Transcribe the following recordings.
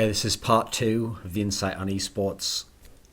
Hey, this is part two of the Insight on Esports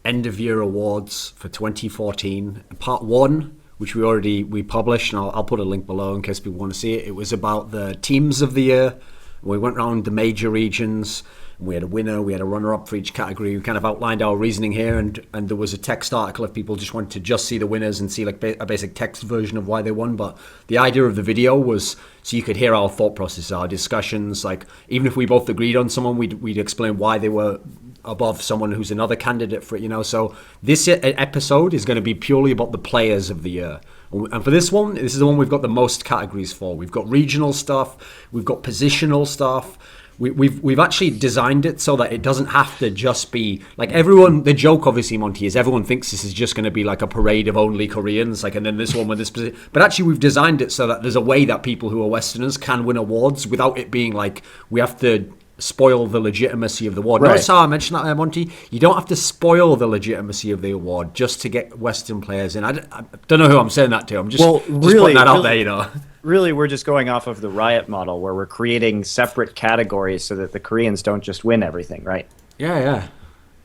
end of year awards for 2014. Part one, which we published, and I'll put a link below in case people want to see it. It was about the teams of the year. We went around the major regions. We had a winner, we had a runner-up for each category. We kind of outlined our reasoning here, and there was a text article if people just wanted to just see the winners and see like a basic text version of why they won. But the idea of the video was so you could hear our thought process, our discussions. Like even if we both agreed on someone, we'd explain why they were above someone who's another candidate for it. So this episode is going to be purely about the players of the year. And for this one, this is the one we've got the most categories for. We've got regional stuff, we've got positional stuff. We've actually designed it so that it doesn't have to just be like everyone. The joke, obviously, Monty, is everyone thinks this is just going to be like a parade of only Koreans, and then this one with this. But actually, we've designed it so that there's a way that people who are Westerners can win awards without it being like we have to spoil the legitimacy of the award. Right. Notice how I mentioned that there, Monty? You don't have to spoil the legitimacy of the award just to get Western players in. I don't know who I'm saying that to. I'm just putting that out there, Really, we're just going off of the Riot model where we're creating separate categories so that the Koreans don't just win everything, right? Yeah.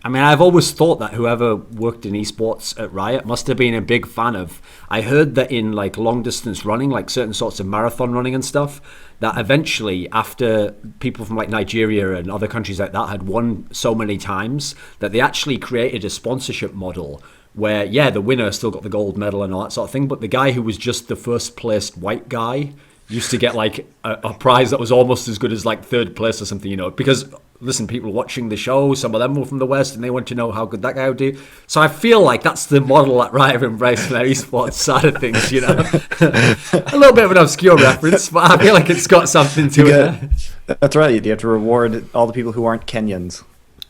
I mean, I've always thought that whoever worked in esports at Riot must have been a big fan of. I heard that in like long distance running, like certain sorts of marathon running and stuff, that eventually after people from like Nigeria and other countries like that had won so many times that they actually created a sponsorship model where, yeah, the winner still got the gold medal and all that sort of thing, but the guy who was just the first placed white guy used to get like a prize that was almost as good as like third place or something, because listen, people watching the show, some of them were from the West and they want to know how good that guy would do. So I feel like that's the model that Riot have embraced for their esports side of things, a little bit of an obscure reference, but I feel like it's got something to it. That's right. You have to reward all the people who aren't Kenyans.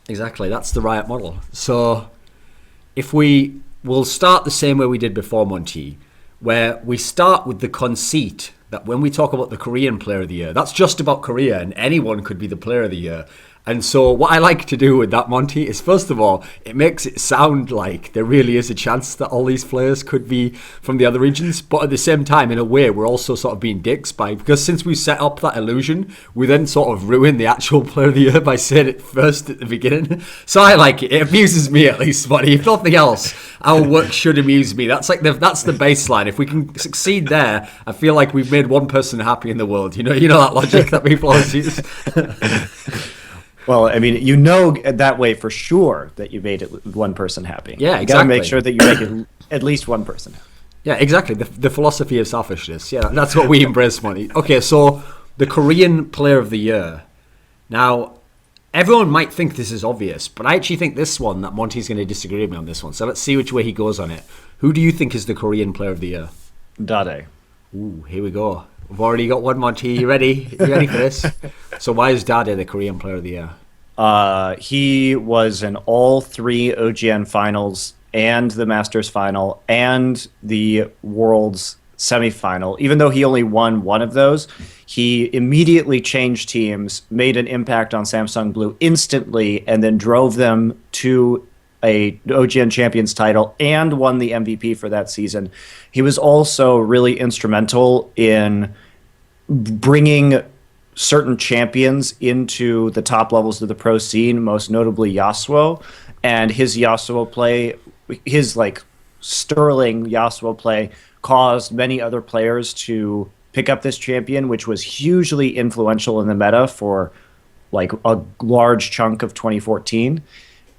Exactly. That's the Riot model. So if we'll start the same way we did before, Monty, where we start with the conceit that when we talk about the Korean Player of the Year, that's just about Korea and anyone could be the Player of the Year. And so what I like to do with that, Monty, is first of all, it makes it sound like there really is a chance that all these players could be from the other regions. But at the same time, in a way, we're also sort of being dicks because since we set up that illusion, we then sort of ruin the actual Player of the Year by saying it first at the beginning. So I like it. It amuses me at least, Monty. If nothing else, our work should amuse me. That's like that's the baseline. If we can succeed there, I feel like we've made one person happy in the world. You know that logic that people always use. Well, I mean, that way for sure that you made it one person happy. Yeah, exactly. You got to make sure that you make it at least one person happy. Yeah, exactly. The philosophy of selfishness. Yeah, that's what we embrace, Monty. Okay, so the Korean Player of the Year. Now, everyone might think this is obvious, but I actually think this one, that Monty's going to disagree with me on this one. So let's see which way he goes on it. Who do you think is the Korean Player of the Year? Dade. Ooh, here we go. We've already got one, Monty. You ready? You ready for this? So why is Dade the Korean Player of the Year? He was in all three OGN finals and the Masters final and the Worlds semifinal. Even though he only won one of those, he immediately changed teams, made an impact on Samsung Blue instantly, and then drove them to a OGN Champions title and won the MVP for that season. He was also really instrumental in bringing certain champions into the top levels of the pro scene, most notably Yasuo. And his Yasuo play, his like sterling Yasuo play, caused many other players to pick up this champion, which was hugely influential in the meta for like a large chunk of 2014.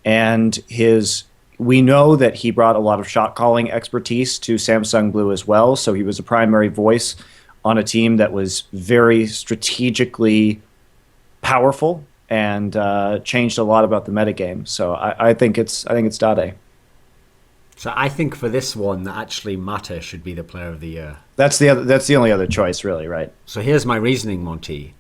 And we know that he brought a lot of shot calling expertise to Samsung Blue as well. So he was a primary voice on a team that was very strategically powerful and changed a lot about the metagame. So I think it's Dade. So I think for this one, that actually Mata should be the Player of the Year. That's the only other choice, really, right? So here's my reasoning, Monty.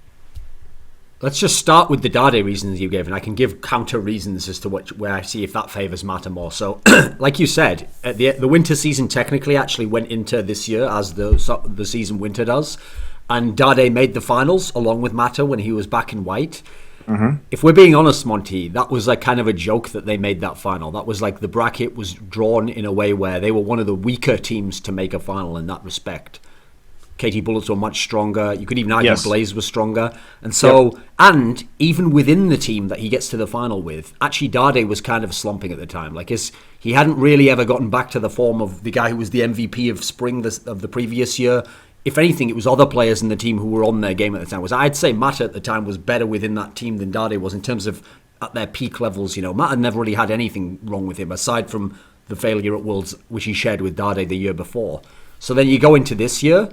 Let's just start with the Dade reasons you gave, and I can give counter reasons as to where I see if that favours Mata more. So, like you said, the winter season technically actually went into this year as the season winter does, and Dade made the finals along with Mata when he was back in white. Mm-hmm. If we're being honest, Monty, that was like kind of a joke that they made that final. That was like the bracket was drawn in a way where they were one of the weaker teams to make a final in that respect. KT Bullets were much stronger. You could even argue Yes. Blaze was stronger. And so, and even within the team that he gets to the final with, actually Dade was kind of slumping at the time. Like he hadn't really ever gotten back to the form of the guy who was the MVP of spring of the previous year. If anything, it was other players in the team who were on their game at the time. I'd say Mata at the time was better within that team than Dade was in terms of at their peak levels. Mata never really had anything wrong with him aside from the failure at Worlds, which he shared with Dade the year before. So then you go into this year.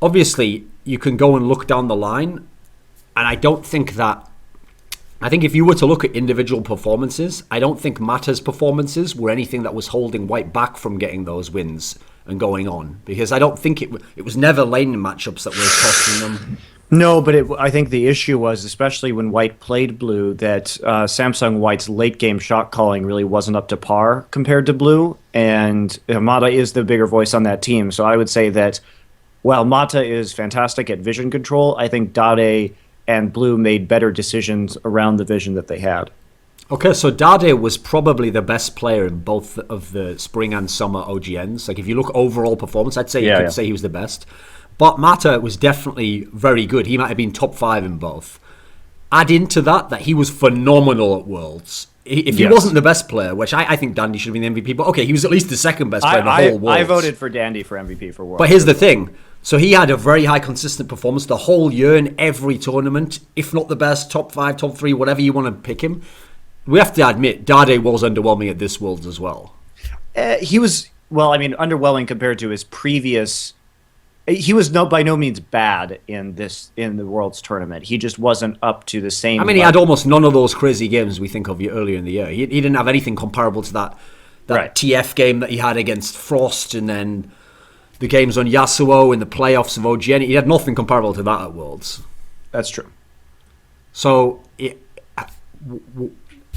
Obviously, you can go and look down the line, and I think if you were to look at individual performances, I don't think Mata's performances were anything that was holding White back from getting those wins and going on, because I don't think it was never lane matchups that were costing them. No, but I think the issue was, especially when White played Blue, that Samsung White's late game shot calling really wasn't up to par compared to Blue, and Mata is the bigger voice on that team. So I would say that while Mata is fantastic at vision control, I think Dade and Blue made better decisions around the vision that they had. Okay, so Dade was probably the best player in both of the spring and summer OGNs. Like if you look overall performance, I'd say you could say he was the best. But Mata was definitely very good. He might have been top 5 in both. Add into that he was phenomenal at Worlds. If he wasn't the best player, which I think Dandy should have been the MVP, but okay, he was at least the second best player in the whole Worlds. I voted for Dandy for MVP for Worlds. But here's the thing. So he had a very high consistent performance the whole year in every tournament, if not the best, top 5, top 3, whatever you want to pick him. We have to admit, Dade was underwhelming at this Worlds as well. He was, underwhelming compared to his previous. He was by no means bad in the Worlds tournament. He just wasn't up to the same. He had almost none of those crazy games we think of earlier in the year. He didn't have anything comparable to that TF game that he had against Frost, and then the games on Yasuo in the playoffs of OGN. He had nothing comparable to that at Worlds. That's true. So,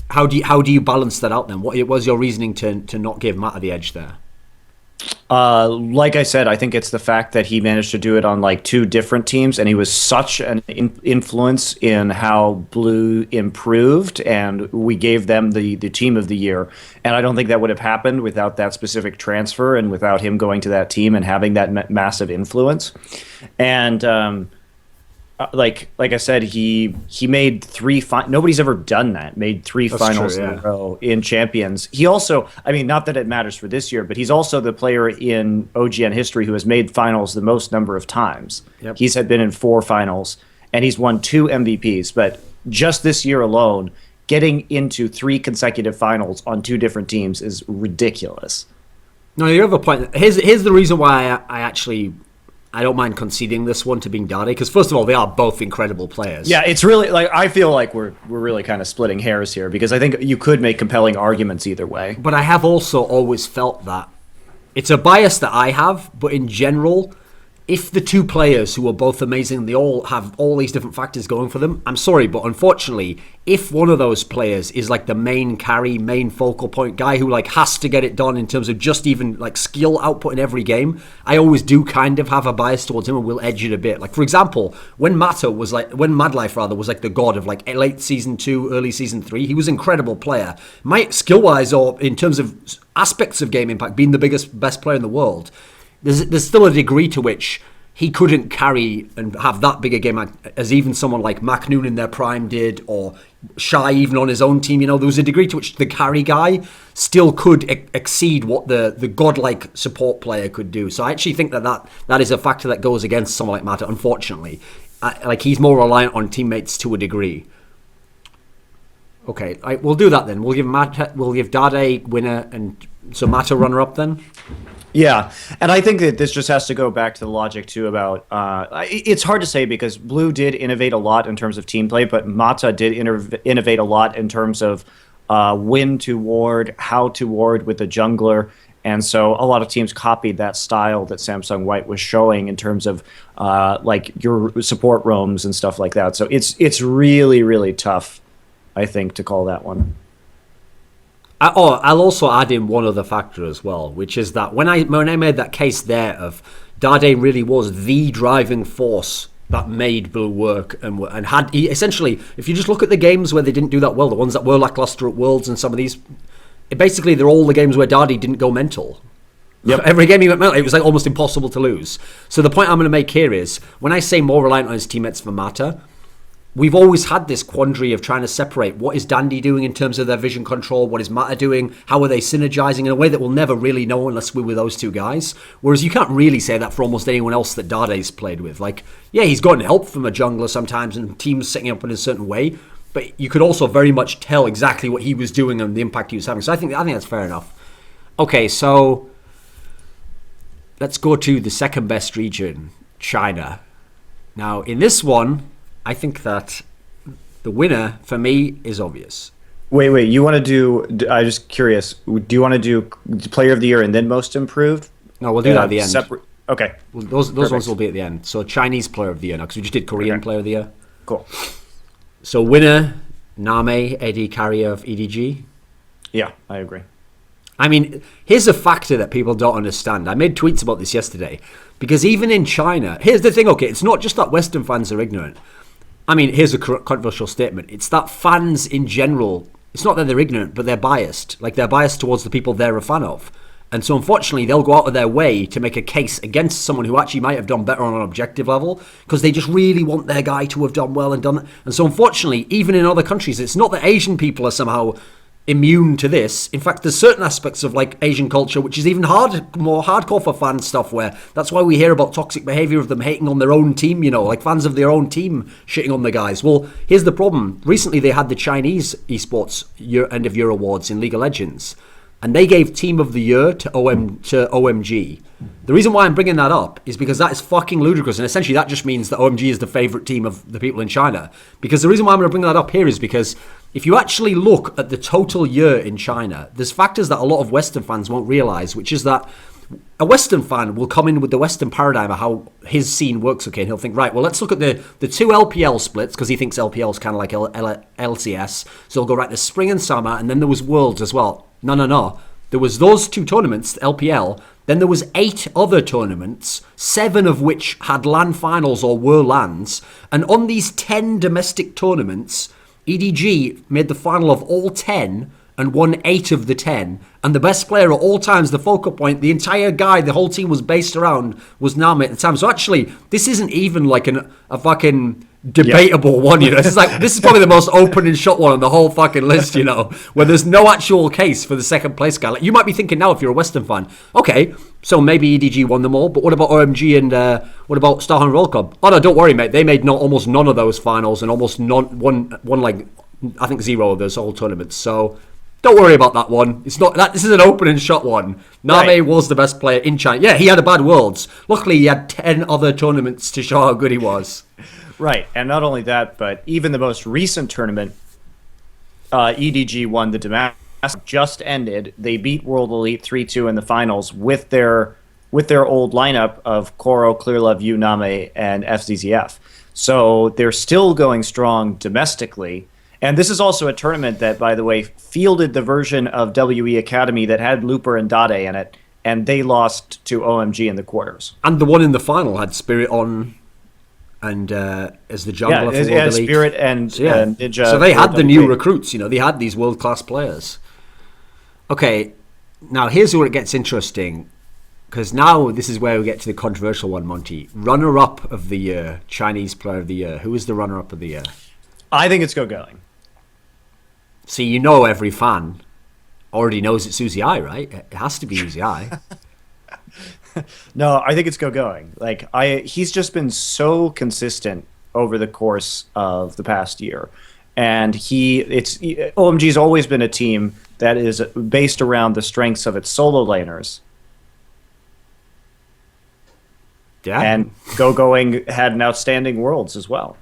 how do you balance that out then? What was your reasoning to not give Mata the edge there? Like I said, I think it's the fact that he managed to do it on like 2 different teams, and he was such an influence in how Blue improved, and we gave them the team of the year. And I don't think that would have happened without that specific transfer and without him going to that team and having that massive influence. And like I said, he made 3 nobody's ever done that. Made 3 finals in a row in Champions. He also, not that it matters for this year, but he's also the player in OGN history who has made finals the most number of times. Yep. He's had been in 4 finals, and he's won 2 MVPs. But just this year alone, getting into 3 consecutive finals on 2 different teams is ridiculous. No, you have a point. Here's the reason why I don't mind conceding this one to being Dade, because first of all, they are both incredible players. Yeah, it's really I feel like we're really kind of splitting hairs here, because I think you could make compelling arguments either way. But I have also always felt that it's a bias that I have, but in general, if the 2 players who are both amazing, they all have all these different factors going for them, I'm sorry, but unfortunately, if one of those players is like the main carry, main focal point guy who like has to get it done in terms of just even like skill output in every game, I always do kind of have a bias towards him and will edge it a bit. Like for example, when Madlife was like the god of like late season 2, early season 3, he was an incredible player. Skill wise or in terms of aspects of game impact, being the best player in the world, there's still a degree to which he couldn't carry and have that big a game as even someone like McNoon in their prime did, or Shy even on his own team. There was a degree to which the carry guy still could exceed what the godlike support player could do. So I actually think that is a factor that goes against someone like Mata, unfortunately. He's more reliant on teammates to a degree. Okay, we'll do that then. We'll give Dade winner, and so Mata runner up then. Yeah, and I think that this just has to go back to the logic, too, about... it's hard to say because Blue did innovate a lot in terms of team play, but Mata did innovate a lot in terms of when to ward, how to ward with the jungler, and so a lot of teams copied that style that Samsung White was showing in terms of your support roams and stuff like that. So it's really, really tough, I think, to call that one. I'll also add in one other factor as well, which is that when I made that case there of Dade really was the driving force that made Blue work and had essentially, if you just look at the games where they didn't do that well, the ones that were lackluster at Worlds and some of these, basically they're all the games where Dade didn't go mental. Yep. Every game he went mental. It was like almost impossible to lose. So the point I'm going to make here is, when I say more reliant on his teammates for Mata, we've always had this quandary of trying to separate what is Dandy doing in terms of their vision control, what is Mata doing, how are they synergizing in a way that we'll never really know unless we're with those two guys. Whereas you can't really say that for almost anyone else that Dade's played with. Like, yeah, he's gotten help from a jungler sometimes and teams setting up in a certain way, but you could also very much tell exactly what he was doing and the impact he was having. So I think that's fair enough. Okay, so let's go to the second best region, China. Now, in this one, I think that the winner for me is obvious. Wait. You want to do? I'm just curious. Do you want to do Player of the Year and then Most Improved? No, we'll do that at the end. Okay. Well, those ones will be at the end. So Chinese Player of the Year now, because we just did Korean Player of the Year. Cool. So winner, Name, Eddie Carrier of EDG. Yeah, I agree. I mean, here's a factor that people don't understand. I made tweets about this yesterday. Because even in China, here's the thing, okay, it's not just that Western fans are ignorant. I mean, here's a controversial statement. It's that fans in general, it's not that they're ignorant, but they're biased. Like, they're biased towards the people they're a fan of. And so, unfortunately, they'll go out of their way to make a case against someone who actually might have done better on an objective level because they just really want their guy to have done well and done it. And so, unfortunately, even in other countries, it's not that Asian people are somehow immune to this. In fact, there's certain aspects of like Asian culture which is even more hardcore for fan stuff, where that's why we hear about toxic behavior of them hating on their own team, you know, like fans of their own team shitting on the guys. Well, here's the problem. Recently they had the Chinese esports end of year awards in League of Legends, and they gave Team of the Year to OMG. The reason why I'm bringing that up is because that is fucking ludicrous, and essentially that just means that OMG is the favourite team of the people in China. Because the reason why I'm going to bring that up here is because if you actually look at the total year in China, there's factors that a lot of Western fans won't realise, which is that a Western fan will come in with the Western paradigm of how his scene works, okay, and he'll think, right, well, let's look at the two LPL splits, because he thinks LPL is kind of like LCS, so he'll go, right, there's spring and summer, and then there was Worlds as well. No. There was those two tournaments, LPL, then there was 8 other tournaments, 7 of which had LAN finals or were LANs, and on these 10 domestic tournaments, EDG made the final of all 10 and won 8 of the 10. And the best player at all times, the focal point, the entire guy the whole team was based around was Name at the time. So actually, this isn't even like a fucking debatable one, you know. This is probably the most open and shut one on the whole fucking list, you know, where there's no actual case for the second place guy. Like, you might be thinking now, if you're a Western fan, okay, so maybe EDG won them all, but what about OMG and what about Starhorn Roll Club? Oh no, don't worry, mate. They made almost none of those finals and almost one like I think 0 of those whole tournaments. So don't worry about that one. It's not that. This is an open and shut one. Name was the best player in China. Yeah, he had a bad Worlds. Luckily, he had 10 other tournaments to show how good he was. Right, and not only that, but even the most recent tournament, EDG won the domestic. Just ended. They beat World Elite 3-2 in the finals with their old lineup of Koro, Clearlove, Name, and FZZF. So they're still going strong domestically. And this is also a tournament that, by the way, fielded the version of WE Academy that had Looper and Dade in it, and they lost to OMG in the quarters. And the one in the final had Spirit on and as the jungler for World Elite. Spirit and Ninja. So they had the new recruits, you know, they had these world-class players. Okay, now here's where it gets interesting, because now this is where we get to the controversial one, Monty. Runner-up of the year, Chinese Player of the Year. Who is the runner-up of the year? I think it's Going. See, you know, every fan already knows it's Uzi I, right? It has to be Uzi I. No, I think it's Going. Like, he's just been so consistent over the course of the past year. And OMG's always been a team that is based around the strengths of its solo laners. Yeah. And Going had an outstanding Worlds as well.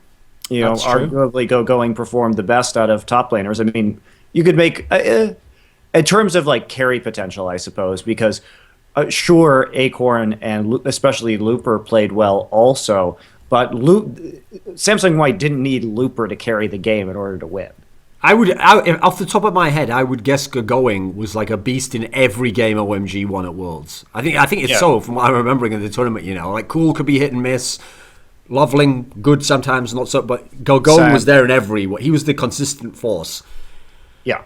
You know, arguably Going performed the best out of top laners. I mean, you could make, in terms of like carry potential, I suppose, because sure, Acorn and especially Looper played well also, but Samsung White didn't need Looper to carry the game in order to win. Off the top of my head, I would guess Going was like a beast in every game OMG won at Worlds. I think it's so, from what I'm remembering of the tournament, you know, like Cool could be hit and miss. Loveling, good sometimes, not so, but Going was there in every. He was the consistent force. Yeah.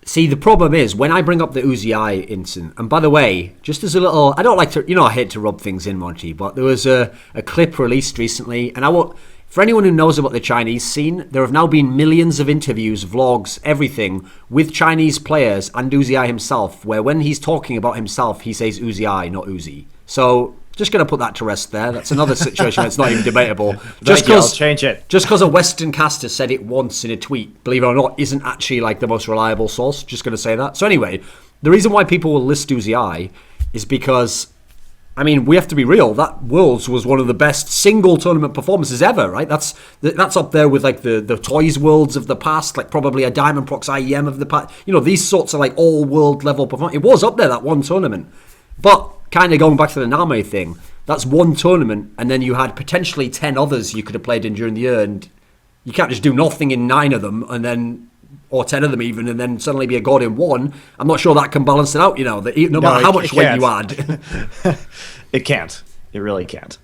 See, the problem is when I bring up the Uzi incident, and by the way, just as a little, I don't like to, I hate to rub things in, Monty, but there was a clip released recently, and for anyone who knows about the Chinese scene, there have now been millions of interviews, vlogs, everything with Chinese players and Uzi himself, where when he's talking about himself, he says Uzi, not Uzi. So just going to put that to rest there. That's another situation that's not even debatable. I'll change it. Just because a Western caster said it once in a tweet, believe it or not, isn't actually like the most reliable source. Just going to say that. So anyway, the reason why people will list Uzi is because, I mean, we have to be real. That Worlds was one of the best single tournament performances ever, right? That's up there with like the Toys Worlds of the past, like probably a Diamond Prox IEM of the past. These sorts of like all world level performance. It was up there, that one tournament. But kind of going back to the Name thing, that's one tournament, and then you had potentially 10 others you could have played in during the year, and you can't just do nothing in 9 of them, and then, or 10 of them even, and then suddenly be a god in one. I'm not sure that can balance it out, no matter how much weight you add. It can't. It really can't.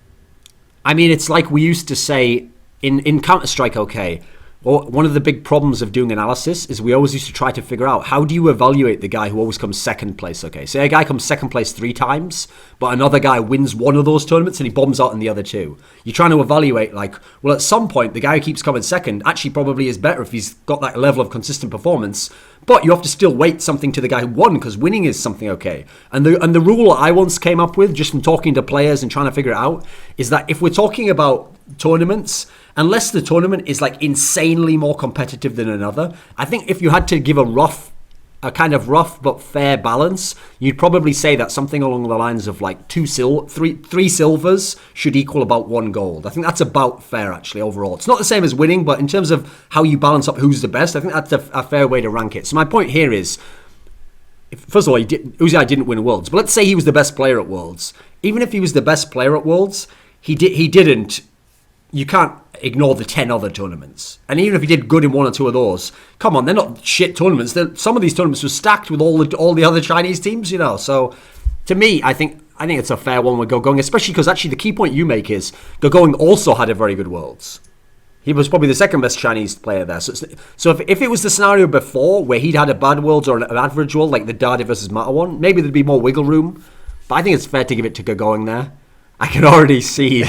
I mean, it's like we used to say in Counter-Strike, okay, well, one of the big problems of doing analysis is we always used to try to figure out, how do you evaluate the guy who always comes second place, okay? Say a guy comes second place 3 times, but another guy wins one of those tournaments and he bombs out in the other 2. You're trying to evaluate, like, well, at some point, the guy who keeps coming second actually probably is better if he's got that level of consistent performance, but you have to still weight something to the guy who won, because winning is something, okay? And the rule I once came up with, just from talking to players and trying to figure it out, is that if we're talking about tournaments, unless the tournament is like insanely more competitive than another, I think if you had to give a kind of rough but fair balance, you'd probably say that something along the lines of like three silvers should equal about 1 gold. I think that's about fair, actually, overall. It's not the same as winning, but in terms of how you balance up who's the best, I think that's a fair way to rank it. So my point here is, first of all, Uzi didn't win Worlds, but let's say he was the best player at Worlds. Even if he was the best player at Worlds, he didn't. You can't ignore the 10 other tournaments. And even if he did good in 1 or 2 of those, come on, they're not shit tournaments. Some of these tournaments were stacked with all the other Chinese teams, So, to me, I think it's a fair one with Gogong, especially because actually the key point you make is Gogong also had a very good Worlds. He was probably the second best Chinese player there. So if it was the scenario before where he'd had a bad Worlds or an average World, like the Dadi versus Mata one, maybe there'd be more wiggle room. But I think it's fair to give it to Gogong there. I can already see,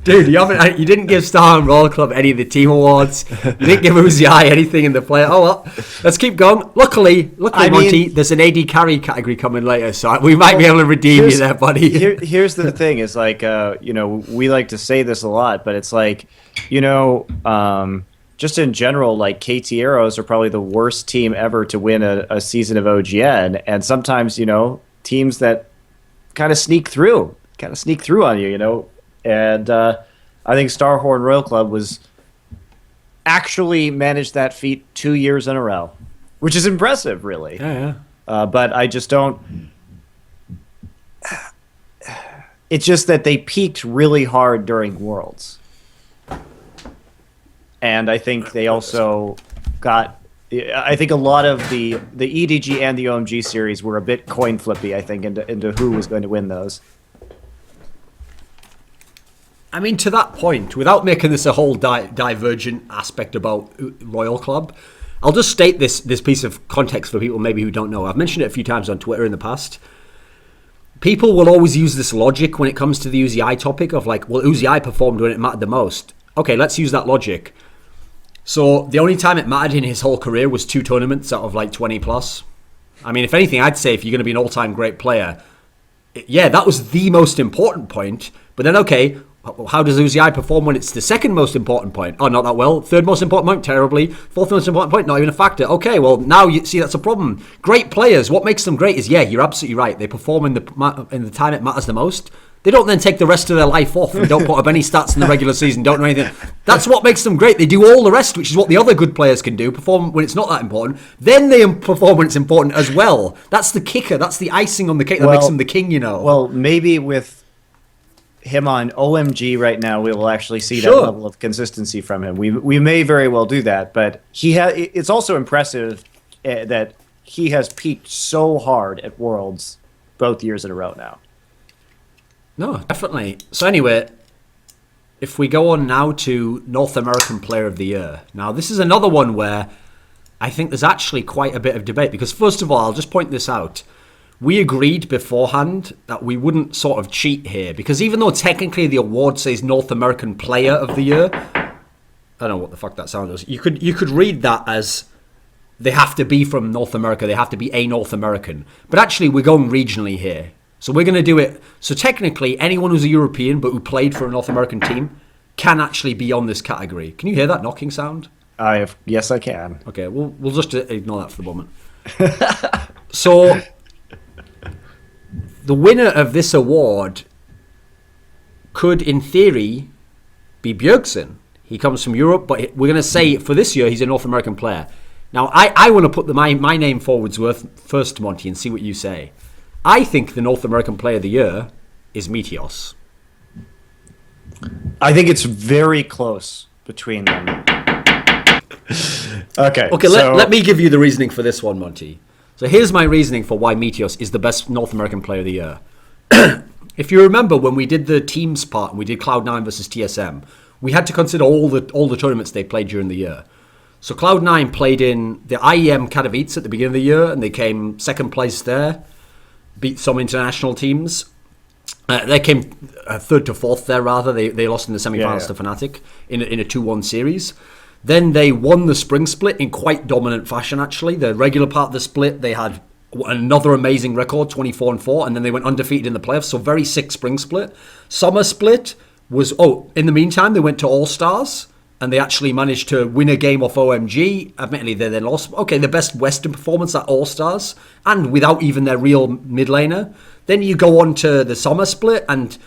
dude. You didn't give Star and Royal Club any of the team awards. You didn't give Uzi anything in the player. Oh well, let's keep going. Luckily, Monty, there's an AD carry category coming later, so we might be able to redeem you there, buddy. Here's the thing: is like, we like to say this a lot, but it's like, just in general, like KT Arrows are probably the worst team ever to win a season of OGN, and sometimes teams that kind of sneak through on you, and I think Starhorn Royal Club was actually managed that feat 2 years in a row, which is impressive, really. Yeah. But I just don't. It's just that they peaked really hard during Worlds, and I think they also got. I think a lot of the EDG and the OMG series were a bit coin flippy, I think, into who was going to win those. I mean, to that point, without making this a whole divergent aspect about Royal Club, I'll just state this piece of context for people maybe who don't know. I've mentioned it a few times on Twitter in the past. People will always use this logic when it comes to the Uzi topic of like, well, Uzi performed when it mattered the most. Okay, let's use that logic. So the only time it mattered in his whole career was 2 tournaments out of like 20 plus. I mean, if anything, I'd say if you're going to be an all-time great player, yeah, that was the most important point. But then, okay, how does Uzi perform when it's the second most important point? Oh, not that well. Third most important point, terribly. Fourth most important point, not even a factor. Okay, well, now you see that's a problem. Great players, what makes them great is, yeah, you're absolutely right. They perform in the time it matters the most. They don't then take the rest of their life off and don't put up any stats in the regular season, don't do anything. That's what makes them great. They do all the rest, which is what the other good players can do, perform when it's not that important. Then they perform when it's important as well. That's the kicker. That's the icing on the cake that makes them the king, Well, maybe with him on OMG right now, we will actually see that level of consistency from him. We may very well do that, but it's also impressive that he has peaked so hard at Worlds both years in a row now. No, definitely. So anyway, if we go on now to North American Player of the Year. Now, this is another one where I think there's actually quite a bit of debate because, first of all, I'll just point this out. We agreed beforehand that we wouldn't sort of cheat here because even though technically the award says North American Player of the Year, I don't know what the fuck that sound is. You could read that as they have to be from North America, they have to be a North American. But actually, we're going regionally here. So we're going to do it. So technically, anyone who's a European but who played for a North American team can actually be on this category. Can you hear that knocking sound? Yes, I can. Okay, we'll just ignore that for the moment. So the winner of this award could, in theory, be Bjergsen. He comes from Europe, but we're going to say for this year he's a North American player. Now, I want to put my name forwards first, Monty, and see what you say. I think the North American Player of the Year is Meteos. I think it's very close between them. Okay, so let me give you the reasoning for this one, Monty. So here's my reasoning for why Meteos is the best North American Player of the Year. If you remember when we did the teams part and we did Cloud9 versus TSM, we had to consider all the tournaments they played during the year. So Cloud9 played in the IEM Katowice at the beginning of the year, and they came second place there, beat some international teams. They came third to fourth there, rather. They lost in the semi-finals to Fnatic in a 2-1 series. Then they won the spring split in quite dominant fashion, actually. The regular part of the split, they had another amazing record, 24-4, and then they went undefeated in the playoffs, so very sick spring split. Summer split was, in the meantime, they went to All-Stars, and they actually managed to win a game off OMG. Admittedly, they then lost. Okay, the best Western performance at All-Stars, and without even their real mid laner. Then you go on to the summer split, and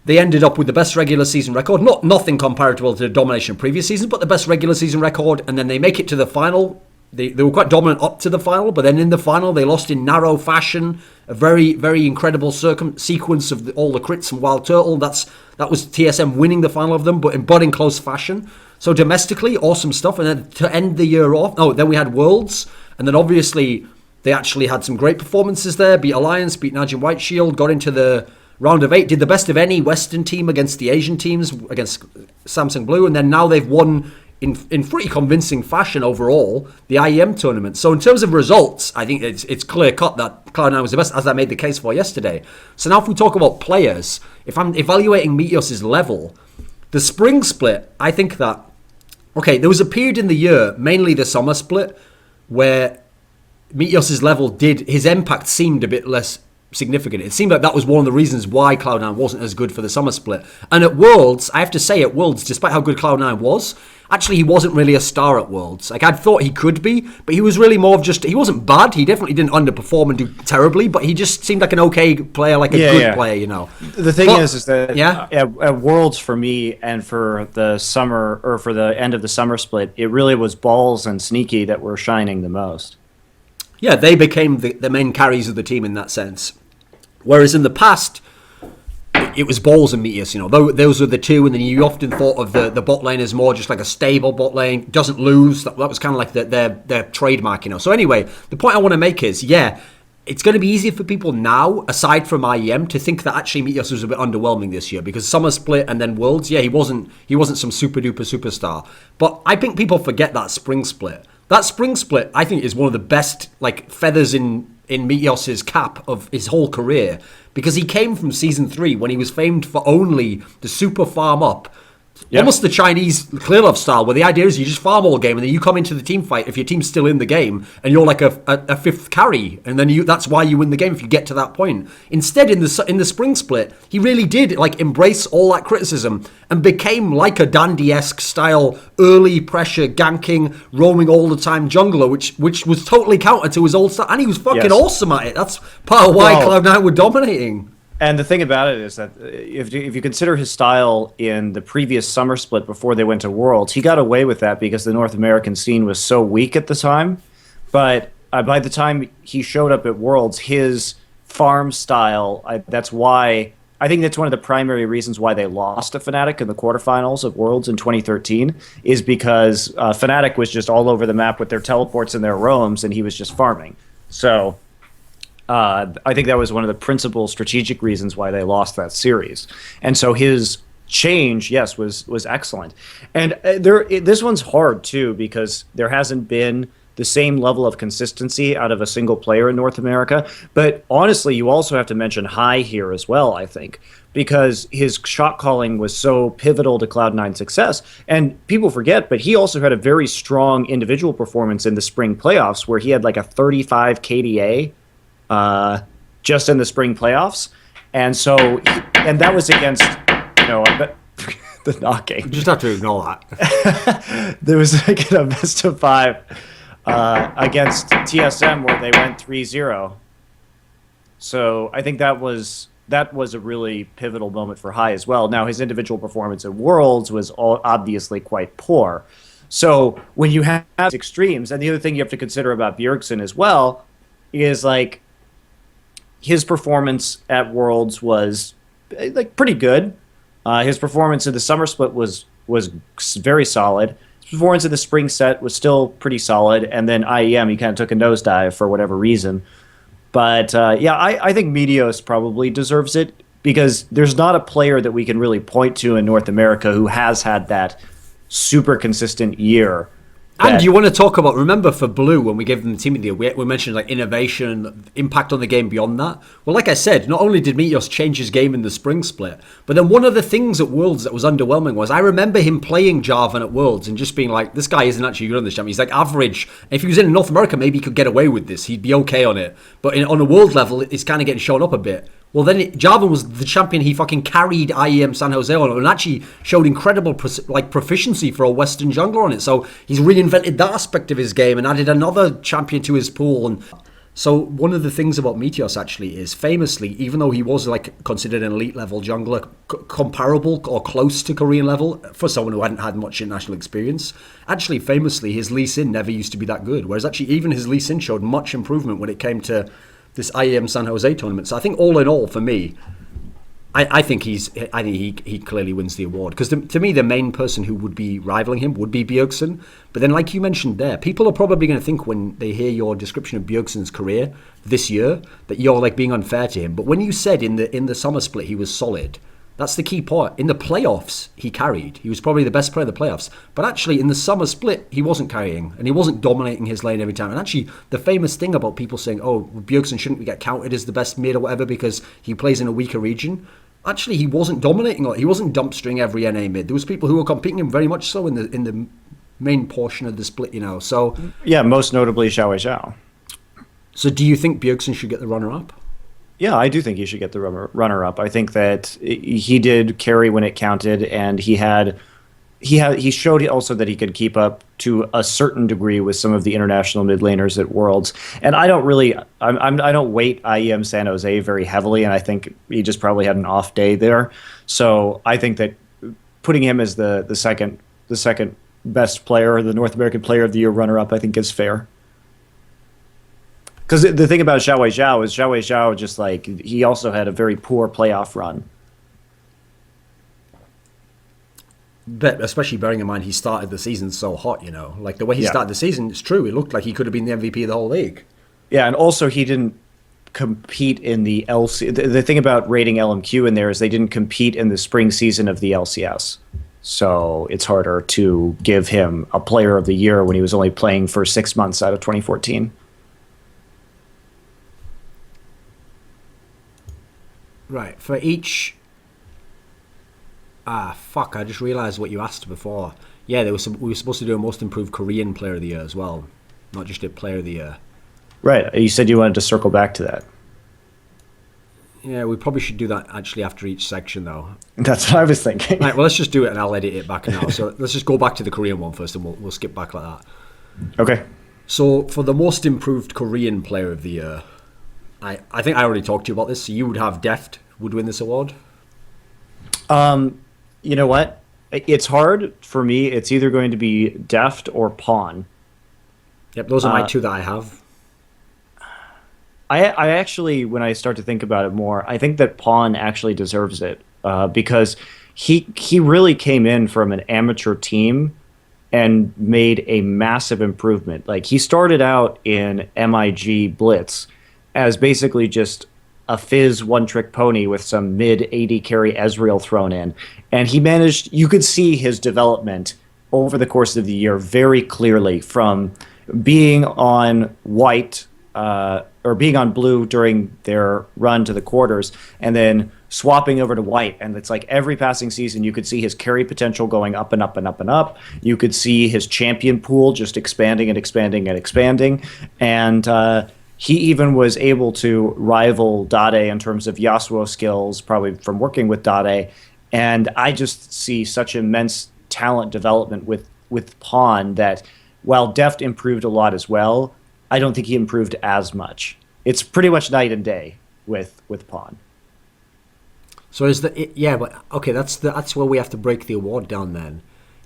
they ended up with the best regular season record. Nothing comparable to the domination of previous seasons, but the best regular season record. And then they make it to the final. They were quite dominant up to the final, but then in the final they lost in narrow fashion. A very, very incredible sequence of all the crits and Wild Turtle. That was TSM winning the final of them, but in close fashion. So domestically, awesome stuff. And then to end the year off, then we had Worlds, and then obviously they actually had some great performances there. Beat Alliance, beat Najin White Shield, got into the round of 8, did the best of any Western team against the Asian teams, against Samsung Blue, and then now they've won in pretty convincing fashion overall the IEM tournament. So in terms of results, I think it's clear cut that Cloud9 was the best, as I made the case for yesterday. So now if we talk about players, if I'm evaluating Meteos' level, the spring split, I think that, there was a period in the year, mainly the summer split, where Meteos' level his impact seemed a bit less significant. It seemed like that was one of the reasons why Cloud9 wasn't as good for the summer split. And at Worlds, I have to say, despite how good Cloud9 was, actually he wasn't really a star at Worlds. Like, I'd thought he could be, but he was really more of he wasn't bad. He definitely didn't underperform and do terribly, but he just seemed like an okay player, like a good player, you know. The thing is that at Worlds for me and for the summer, or for the end of the summer split, it really was Balls and Sneaky that were shining the most. Yeah, they became the main carries of the team in that sense. Whereas in the past, it was Balls and Meteos, you know. Those were the two, and then you often thought of the bot lane as more just like a stable bot lane, doesn't lose. That was kind of like their trademark, you know. So anyway, the point I want to make is, it's going to be easier for people now, aside from IEM, to think that actually Meteos was a bit underwhelming this year, because summer split and then Worlds, he wasn't some super duper superstar. But I think people forget that spring split. That spring split, I think, is one of the best feathers in Meteos' cap of his whole career, because he came from Season 3 when he was famed for only the super farm up. Almost the Chinese Clearlove style, where the idea is you just farm all game and then you come into the team fight if your team's still in the game and you're like a fifth carry, and then that's why you win the game if you get to that point. Instead, in the spring split, he really did embrace all that criticism and became like a Dandy-esque style early pressure ganking, roaming all the time jungler, which was totally counter to his old style, and he was fucking awesome at it. That's part of why Cloud9 were dominating. And the thing about it is that if you consider his style in the previous summer split before they went to Worlds, he got away with that because the North American scene was so weak at the time. But by the time he showed up at Worlds, his farm style, that's why I think that's one of the primary reasons why they lost to Fnatic in the quarterfinals of Worlds in 2013, is because Fnatic was just all over the map with their teleports and their roams, and he was just farming. So I think that was one of the principal strategic reasons why they lost that series. And so his change, was excellent. And this one's hard, too, because there hasn't been the same level of consistency out of a single player in North America. But honestly, you also have to mention High here as well, I think, because his shot calling was so pivotal to Cloud9's success. And people forget, but he also had a very strong individual performance in the spring playoffs where he had like a 35 KDA just in the spring playoffs. And so, and that was against, the knocking. You just have to ignore that. There was like a best of 5 against TSM where they went 3-0. So I think that was a really pivotal moment for High as well. Now, his individual performance at Worlds was obviously quite poor. So when you have extremes, and the other thing you have to consider about Bjergsen as well is like his performance at Worlds was like pretty good. His performance in the summer split was very solid. His performance in the spring set was still pretty solid, and then IEM he kind of took a nosedive for whatever reason. But I think Meteos probably deserves it because there's not a player that we can really point to in North America who has had that super consistent year. And you want to talk about, remember for Blue, when we gave them the team of the year, we mentioned like innovation, impact on the game beyond that. Well, like I said, not only did Meteos change his game in the spring split, but then one of the things at Worlds that was underwhelming was I remember him playing Jarvan at Worlds and just being like, this guy isn't actually good on this champion. He's like average. If he was in North America, maybe he could get away with this. He'd be okay on it. But on a world level, it's kind of getting shown up a bit. Well, then Jarvan was the champion he fucking carried IEM San Jose on and actually showed incredible proficiency for a Western jungler on it. So he's reinvented that aspect of his game and added another champion to his pool. And so one of the things about Meteos actually is famously, even though he was like considered an elite level jungler, comparable or close to Korean level for someone who hadn't had much international experience, actually famously his Lee Sin never used to be that good. Whereas actually even his Lee Sin showed much improvement when it came to this IEM San Jose tournament. So I think all in all, for me, I think he clearly wins the award because to me the main person who would be rivaling him would be Bjergsen. But then, like you mentioned there, people are probably going to think when they hear your description of Bjergsen's career this year that you're like being unfair to him. But when you said in the summer split he was solid, that's the key point. In the playoffs, he carried. He was probably the best player of the playoffs. But actually, in the summer split, he wasn't carrying. And he wasn't dominating his lane every time. And actually, the famous thing about people saying, oh, Bjergsen shouldn't get counted as the best mid or whatever because he plays in a weaker region. Actually, he wasn't dominating. He wasn't dumpstering every NA mid. There was people who were competing him very much so in the main portion of the split, So yeah, most notably Xiao Zhao. So do you think Bjergsen should get the runner-up? Yeah, I do think he should get the runner-up. I think that he did carry when it counted, and he showed also that he could keep up to a certain degree with some of the international mid laners at Worlds. And I don't weight IEM San Jose very heavily, and I think he just probably had an off day there. So I think that putting him as the second best player, the North American Player of the Year runner-up, I think is fair. Because the thing about Xiao Zhao is Xiao Zhao just like he also had a very poor playoff run. But especially bearing in mind he started the season so hot, like the way he started the season, it's true. It looked like he could have been the MVP of the whole league. Yeah, and also he didn't compete in the LC. The thing about rating LMQ in there is they didn't compete in the spring season of the LCS. So it's harder to give him a Player of the Year when he was only playing for 6 months out of 2014. Right, for each... I just realised what you asked before. Yeah, we were supposed to do a Most Improved Korean Player of the Year as well, not just a Player of the Year. Right, you said you wanted to circle back to that. Yeah, we probably should do that actually after each section, though. That's what I was thinking. Right, well, let's just do it and I'll edit it back now. So let's just go back to the Korean one first and we'll skip back like that. Okay. So for the Most Improved Korean Player of the Year, I think I already talked to you about this. So you would have Deft would win this award? You know what? It's hard for me. It's either going to be Deft or Pawn. Yep, those are my two that I have. I actually, when I start to think about it more, I think that Pawn actually deserves it because he really came in from an amateur team and made a massive improvement. Like he started out in MIG Blitz as basically just a Fizz one-trick pony with some mid-AD carry Ezreal thrown in. And he managed, you could see his development over the course of the year very clearly from being on white or being on blue during their run to the quarters, and then swapping over to white. And it's like every passing season, you could see his carry potential going up and up and up and up. You could see his champion pool just expanding and expanding and expanding. And he even was able to rival Dade in terms of Yasuo skills, probably from working with Dade. And I just see such immense talent development with Pawn that while Deft improved a lot as well, I don't think he improved as much. It's pretty much night and day with Pawn. So is but okay, that's where we have to break the award down then.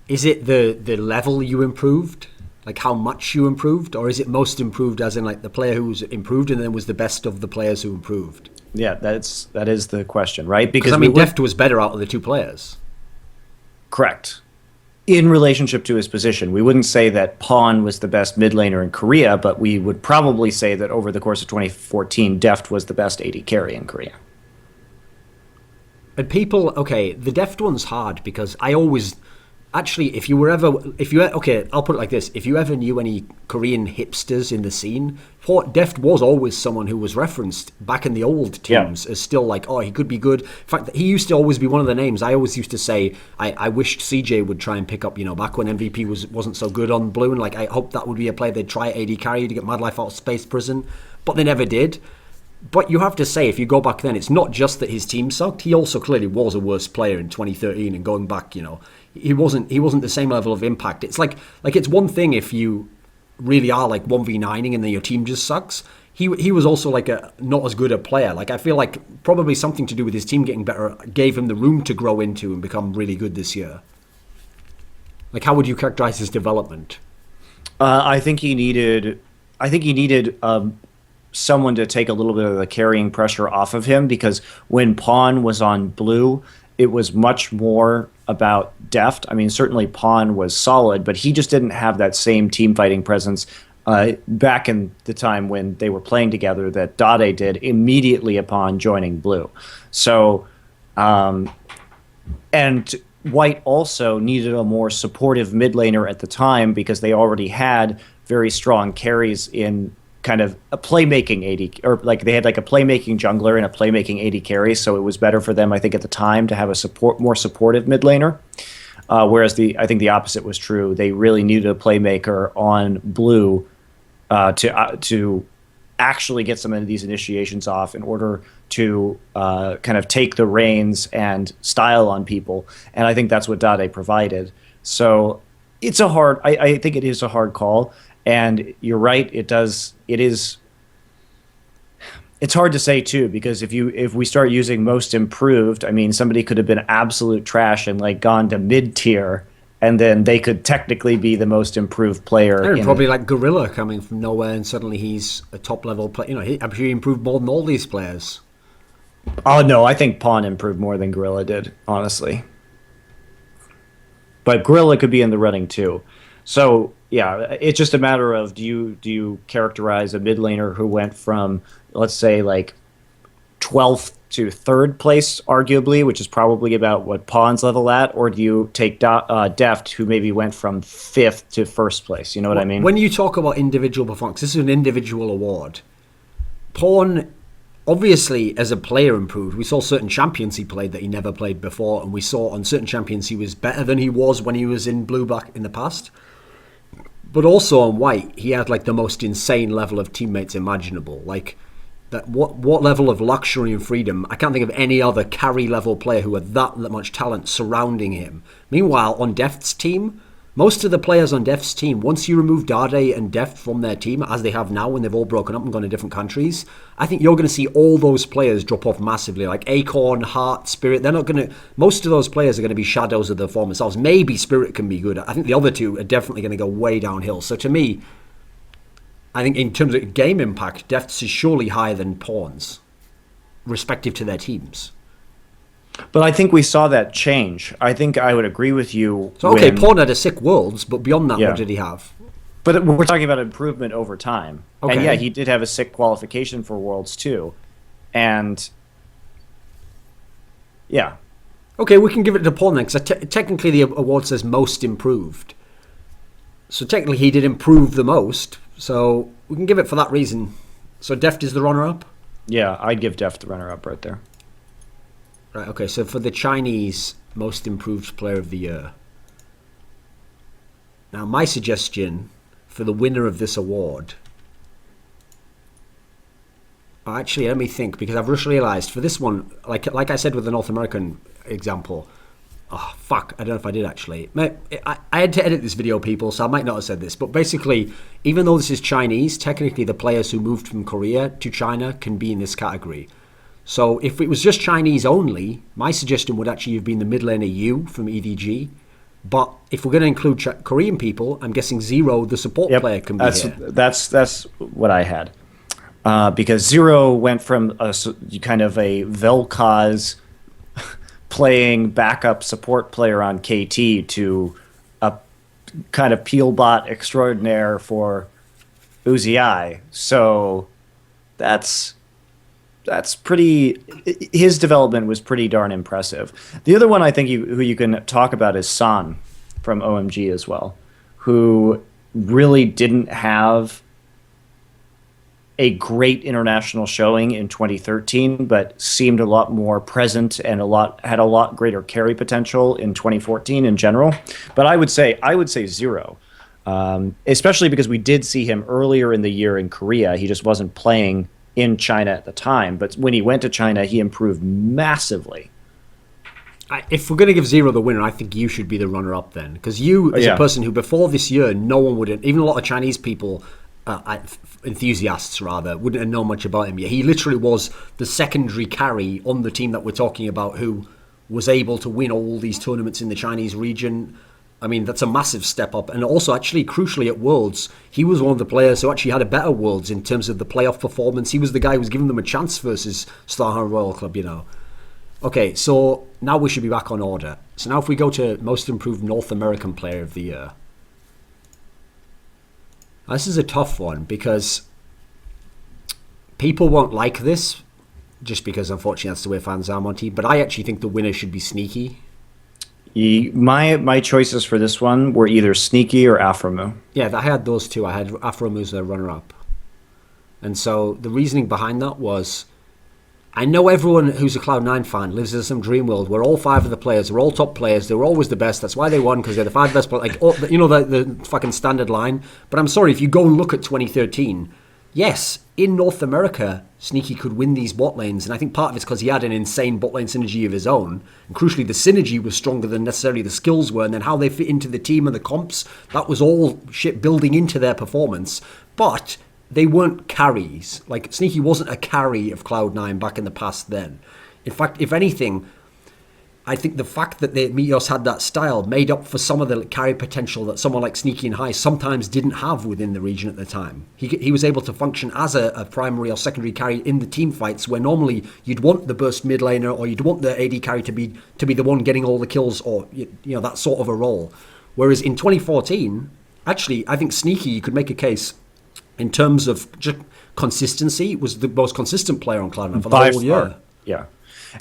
Is it the level you improved? Like how much you improved? Or is it most improved as in like the player who was improved and then was the best of the players who improved? Yeah, that is the question, right? Because I mean, Deft was better out of the two players. Correct. In relationship to his position, we wouldn't say that Pawn was the best mid laner in Korea, but we would probably say that over the course of 2014, Deft was the best AD carry in Korea. And people, okay, the Deft one's hard because I always, actually, okay, I'll put it like this. If you ever knew any Korean hipsters in the scene, Deft was always someone who was referenced back in the old teams as still like, oh, he could be good. In fact, he used to always be one of the names. I always used to say, I wished CJ would try and pick up, back when MVP wasn't so good on blue, and like, I hope that would be a player they'd try AD carry to get Mad Life out of Space Prison, but they never did. But you have to say, if you go back then, it's not just that his team sucked. He also clearly was a worse player in 2013, and going back, he wasn't the same level of impact. It's like it's one thing if you really are like 1v9ing and then your team just sucks. He was also like a not as good a player. Like I feel like probably something to do with his team getting better gave him the room to grow into and become really good this year. Like how would you characterize his development? I think he needed someone to take a little bit of the carrying pressure off of him, because when Pawn was on blue, it was much more about Deft. I mean, certainly Pawn was solid, but he just didn't have that same team fighting presence back in the time when they were playing together that Dade did immediately upon joining blue. So, and White also needed a more supportive mid laner at the time because they already had very strong carries in kind of a playmaking AD, or like they had like a playmaking jungler and a playmaking AD carry, so it was better for them, I think, at the time to have a more supportive mid laner. Whereas I think the opposite was true. They really needed a playmaker on blue to actually get some of these initiations off in order to kind of take the reins and style on people. And I think that's what Dade provided. So it's I think it is a hard call. And you're right, it's hard to say too, because if we start using most improved, I mean, somebody could have been absolute trash and like gone to mid tier, and then they could technically be the most improved player. Probably like Gorilla coming from nowhere, and suddenly he's a top level player. I'm sure he improved more than all these players. Oh no, I think Pawn improved more than Gorilla did, honestly. But Gorilla could be in the running too. So yeah, it's just a matter of do you characterize a mid laner who went from, let's say, like 12th to 3rd place, arguably, which is probably about what Pawn's level at, or do you take Deft, who maybe went from 5th to 1st place? You know what I mean? When you talk about individual performance, this is an individual award. Pawn, obviously, as a player improved. We saw certain champions he played that he never played before, and we saw on certain champions he was better than he was when he was in blue back in the past. But also on white, he had like the most insane level of teammates imaginable. Like that, what level of luxury and freedom? I can't think of any other carry level player who had that much talent surrounding him. Meanwhile, on Deft's team, most of the players on Deft's team, once you remove Dade and Deft from their team, as they have now when they've all broken up and gone to different countries, I think you're going to see all those players drop off massively. Like Acorn, Heart, Spirit, they're not going to... Most of those players are going to be shadows of their former selves. Maybe Spirit can be good. I think the other two are definitely going to go way downhill. So to me, I think in terms of game impact, Deft's is surely higher than Pawn's, respective to their teams. But I think we saw that change. I think I would agree with you. So, okay, Pawn had a sick Worlds, but beyond that, what did he have? But we're talking about improvement over time. Okay. And yeah, he did have a sick qualification for Worlds too. And yeah. Okay, we can give it to Pawn then, because technically the award says most improved. So technically he did improve the most. So we can give it for that reason. So Deft is the runner-up? Yeah, I'd give Deft the runner-up right there. Right, okay, so for the Chinese most improved player of the year. Now my suggestion for the winner of this award... Actually, let me think, because I've just realised for this one, like I said with the North American example, oh, fuck, I don't know if I did actually. I had to edit this video, people, so I might not have said this, but basically, even though this is Chinese, technically the players who moved from Korea to China can be in this category. So if it was just Chinese only, my suggestion would actually have been the mid laner Yu from EDG. But if we're going to include Korean people, I'm guessing Zero, the support player, can be here. That's what I had. Because Zero went from a kind of a Vel'Koz playing backup support player on KT to a kind of Peelbot extraordinaire for Uzi. So that's pretty. His development was pretty darn impressive. The other one I think who you can talk about is San from OMG as well, who really didn't have a great international showing in 2013, but seemed a lot more present and had a lot greater carry potential in 2014 in general. But I would say Zero, especially because we did see him earlier in the year in Korea. He just wasn't playing in China at the time, but when he went to China, he improved massively. If we're going to give Zero the winner, I think you should be the runner-up then, because you is a person who before this year, no one would, even a lot of Chinese people, enthusiasts rather, wouldn't have known much about him yet. He literally was the secondary carry on the team that we're talking about, who was able to win all these tournaments in the Chinese region. I mean, that's a massive step up. And also, actually, crucially at Worlds, he was one of the players who actually had a better Worlds in terms of the playoff performance. He was the guy who was giving them a chance versus Starhand Royal Club, you know. Okay, so now we should be back on order. So now if we go to Most Improved North American Player of the Year. This is a tough one because people won't like this just because, unfortunately, that's the way fans are, Monty. But I actually think the winner should be Sneaky. My choices for this one were either Sneaky or Aframu. Yeah, I had those two. I had Aframu as the runner-up. And so the reasoning behind that was, I know everyone who's a Cloud9 fan lives in some dream world where all five of the players are all top players. They were always the best. That's why they won, because they're the five best players. Like, oh, you know, the fucking standard line. But I'm sorry, if you go and look at 2013, yes, in North America, Sneaky could win these bot lanes. And I think part of it's because he had an insane bot lane synergy of his own. And crucially, the synergy was stronger than necessarily the skills were. And then how they fit into the team and the comps, that was all shit building into their performance. But they weren't carries. Like, Sneaky wasn't a carry of Cloud9 back in the past then. In fact, if anything, I think the fact that Meteos had that style made up for some of the carry potential that someone like Sneaky and High sometimes didn't have within the region at the time. He was able to function as a primary or secondary carry in the team fights where normally you'd want the burst mid laner or you'd want the AD carry to be the one getting all the kills, or that sort of a role. Whereas in 2014, actually, I think Sneaky, you could make a case in terms of just consistency, was the most consistent player on Cloud9 for the whole year. Yeah.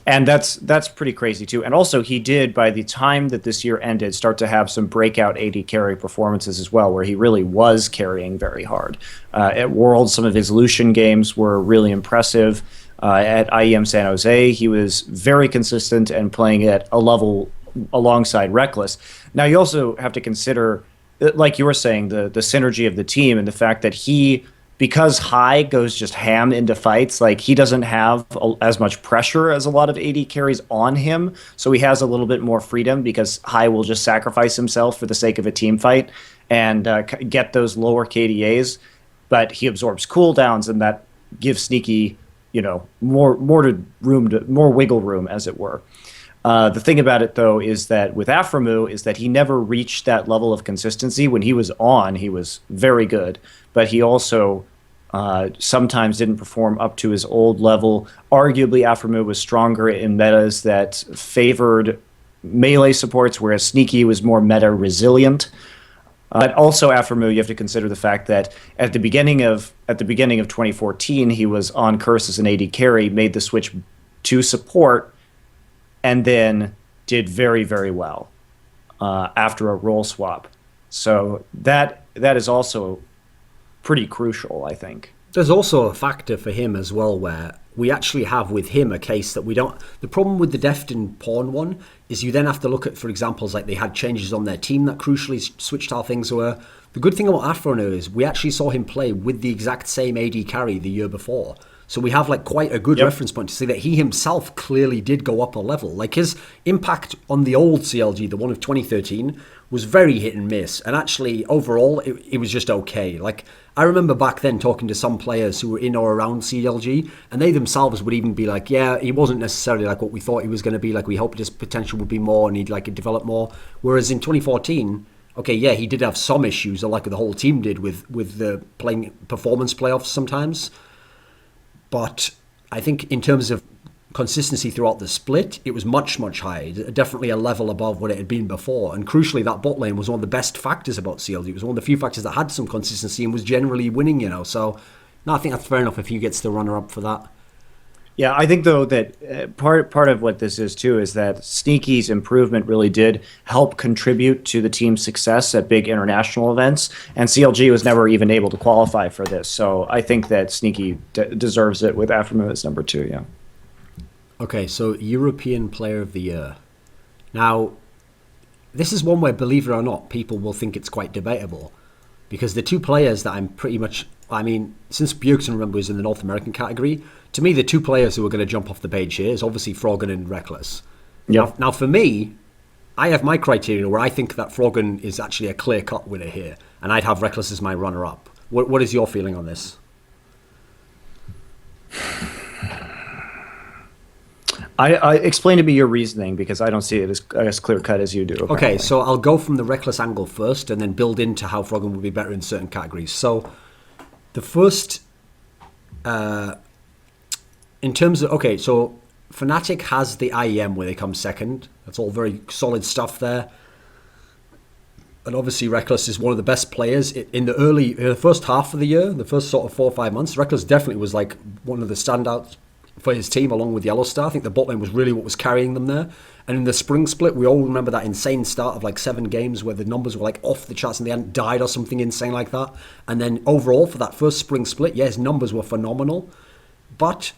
And that's pretty crazy too. And also he did, by the time that this year ended, start to have some breakout AD carry performances as well, where he really was carrying very hard. At Worlds, some of his Lucian games were really impressive. At IEM San Jose, he was very consistent and playing at a level alongside Reckless. Now you also have to consider, like you were saying, the synergy of the team and the fact that because High goes just ham into fights, like he doesn't have as much pressure as a lot of AD carries on him, so he has a little bit more freedom because High will just sacrifice himself for the sake of a team fight and get those lower KDAs, but he absorbs cooldowns, and that gives Sneaky, more wiggle room, as it were. The thing about it, though, is that with Aframu, is that he never reached that level of consistency. When he was on, he was very good, but he also sometimes didn't perform up to his old level. Arguably, Aframu was stronger in metas that favored melee supports, whereas Sneaky was more meta resilient. But also, Aframu, you have to consider the fact that at the beginning of 2014, he was on Curse as an AD carry, made the switch to support, and then did very, very well after a role swap. So that is also pretty crucial, I think. There's also a factor for him as well where we actually have with him a case that we don't. The problem with the Defton Pawn one is you then have to look at, for examples, like they had changes on their team that crucially switched how things were. The good thing about Afrono is we actually saw him play with the exact same AD carry the year before. So we have like quite a good reference point to see that he himself clearly did go up a level. Like his impact on the old CLG, the one of 2013, was very hit and miss. And actually, overall, it was just okay. Like I remember back then talking to some players who were in or around CLG, and they themselves would even be like, yeah, he wasn't necessarily like what we thought he was going to be. Like we hoped his potential would be more and he'd like develop more. Whereas in 2014, okay, yeah, he did have some issues, like the whole team did with the playing performance playoffs sometimes. But I think in terms of consistency throughout the split, it was much, much higher. Definitely a level above what it had been before. And crucially, that bot lane was one of the best factors about CLG. It was one of the few factors that had some consistency and was generally winning, So, no, I think that's fair enough if he gets the runner-up for that. Yeah, I think though that part of what this is too is that Sneaky's improvement really did help contribute to the team's success at big international events, and CLG was never even able to qualify for this. So I think that Sneaky deserves it with Aftermoon as number 2. Yeah. Okay, so European Player of the Year. Now, this is one where, believe it or not, people will think it's quite debatable, because the two players that I'm pretty much, since Bjergsen, remember, was in the North American category, to me, the two players who are going to jump off the page here is obviously Froggen and Reckless. Yep. Now, for me, I have my criteria where I think that Froggen is actually a clear-cut winner here, and I'd have Reckless as my runner-up. What is your feeling on this? I explain to me your reasoning, because I don't see it as clear-cut as you do. Apparently. Okay, so I'll go from the Reckless angle first and then build into how Froggen would be better in certain categories. So the first... in terms of, okay, so Fnatic has the IEM where they come second. That's all very solid stuff there. And obviously Reckless is one of the best players in the first half of the year, the first sort of 4 or 5 months. Reckless definitely was like one of the standouts for his team along with Yellowstar. I think the bot lane was really what was carrying them there. And in the spring split, we all remember that insane start of like 7 games where the numbers were like off the charts and they hadn't died or something insane like that. And then overall for that first spring split, his numbers were phenomenal. But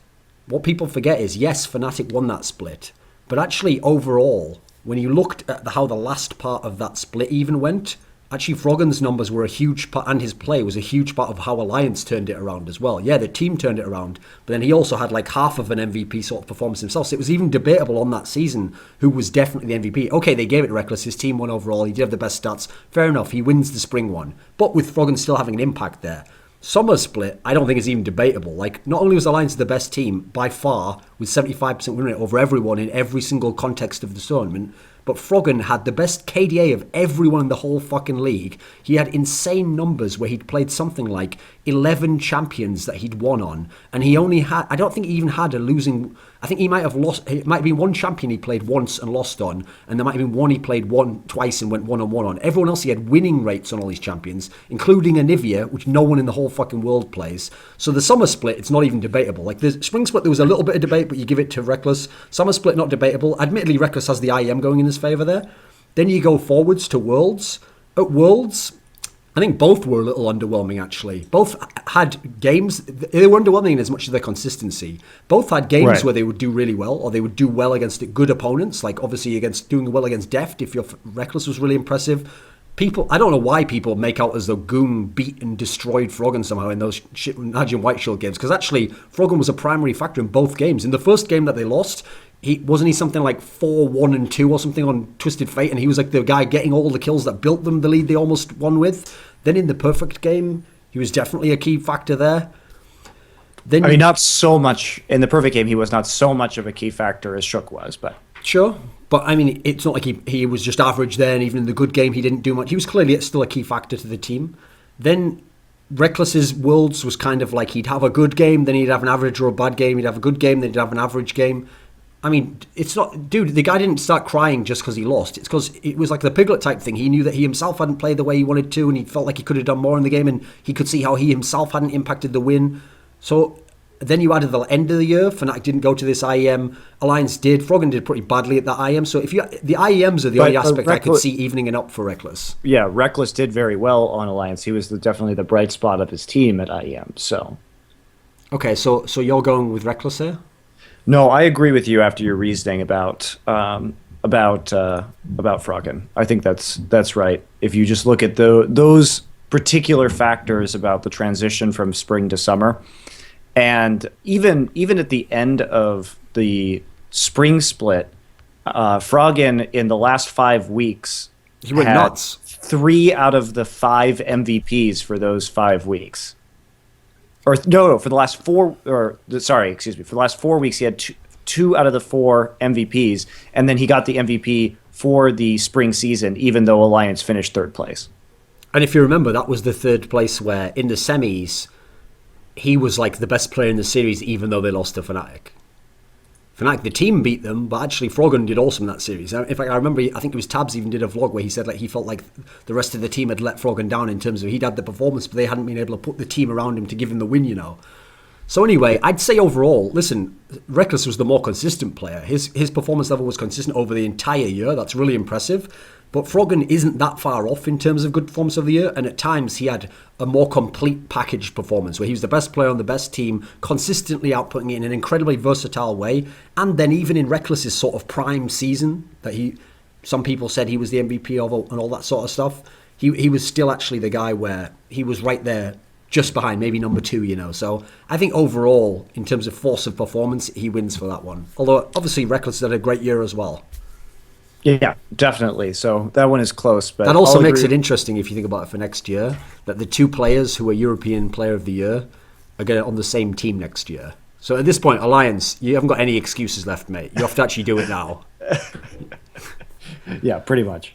what people forget is, yes, Fnatic won that split, but actually overall, when you looked at how the last part of that split even went, actually Froggen's numbers were a huge part, and his play was a huge part of how Alliance turned it around as well. Yeah, the team turned it around, but then he also had like half of an MVP sort of performance himself, so it was even debatable on that season who was definitely the MVP. Okay, they gave it to Reckless, his team won overall, he did have the best stats, fair enough, he wins the spring one, but with Froggen still having an impact there. Summer split, I don't think is even debatable. Like, not only was Alliance the best team by far, with 75% win rate over everyone in every single context of the tournament, but Froggen had the best KDA of everyone in the whole fucking league. He had insane numbers where he'd played something like 11 champions that he'd won on, and he only had, I don't think he even had a losing, I think he might have lost, it might have been one champion he played once and lost on, and there might have been one he played twice and went 1-on-1 on. Everyone else he had winning rates on all these champions, including Anivia, which no one in the whole fucking world plays. So the summer split, it's not even debatable. Like the spring split, there was a little bit of debate, but you give it to Reckless. Summer split, not debatable. Admittedly, Reckless has the IEM going in his favour there. Then you go forwards to Worlds. At Worlds, I think both were a little underwhelming, actually. Both had games, they were underwhelming in as much as their consistency. Both had games where they would do really well, or they would do well against good opponents, like obviously doing well against Deft, if your Reckless was really impressive. I don't know why people make out as though Goon beat and destroyed Froggen somehow in those Najin White Shield games, because actually Froggen was a primary factor in both games. In the first game that they lost, wasn't he something like 4-1-2 or something on Twisted Fate, and he was like the guy getting all the kills that built them the lead they almost won with. Then in the perfect game, he was definitely a key factor there. Then not so much in the perfect game. He was not so much of a key factor as Shook was, but sure. But I mean, it's not like he was just average there, and even in the good game, he didn't do much. He was clearly still a key factor to the team. Then Reckless's Worlds was kind of like he'd have a good game, then he'd have an average or a bad game. He'd have a good game, then he'd have an average game. I mean, it's not, dude, the guy didn't start crying just because he lost. It's because it was like the Piglet type thing. He knew that he himself hadn't played the way he wanted to, and he felt like he could have done more in the game, and he could see how he himself hadn't impacted the win. So Then you added the end of the year. Fnatic didn't go to this IEM. Alliance did. Froggen did pretty badly at that IEM. So the IEMs are the only aspect I could see evening it up for Reckless. Yeah, Reckless did very well on Alliance. He was definitely the bright spot of his team at IEM. So, okay, so you're going with Reckless here? No, I agree with you after your reasoning about Froggen. I think that's right. If you just look at those particular factors about the transition from spring to summer. And even at the end of the spring split, Froggen in the last 5 weeks he went nuts. 3 out of the 5 MVPs for those 5 weeks. Or no, for the last 4. For the last 4 weeks he had two out of the 4 MVPs, and then he got the MVP for the spring season, even though Alliance finished 3rd place. And if you remember, that was the 3rd place where in the semis, he was like the best player in the series, even though they lost to Fnatic. Fnatic, the team beat them, but actually Froggen did awesome in that series. In fact, I remember, I think it was Tabs even did a vlog where he said like he felt like the rest of the team had let Froggen down in terms of he'd had the performance, but they hadn't been able to put the team around him to give him the win, you know. So anyway, I'd say overall, listen, Reckless was the more consistent player. His performance level was consistent over the entire year. That's really impressive. But Froggen isn't that far off in terms of good performance of the year, and at times he had a more complete packaged performance where he was the best player on the best team, consistently outputting it in an incredibly versatile way, and then even in Reckless's sort of prime season that some people said he was the MVP of and all that sort of stuff, he was still actually the guy where he was right there just behind, maybe number 2, you know. So I think overall, in terms of force of performance, he wins for that one. Although obviously Reckless had a great year as well. Yeah, definitely. So that one is close. But that also makes it interesting if you think about it for next year, that the 2 players who are European Player of the Year are going to on the same team next year. So at this point, Alliance, you haven't got any excuses left, mate. You have to actually do it now. Yeah, pretty much.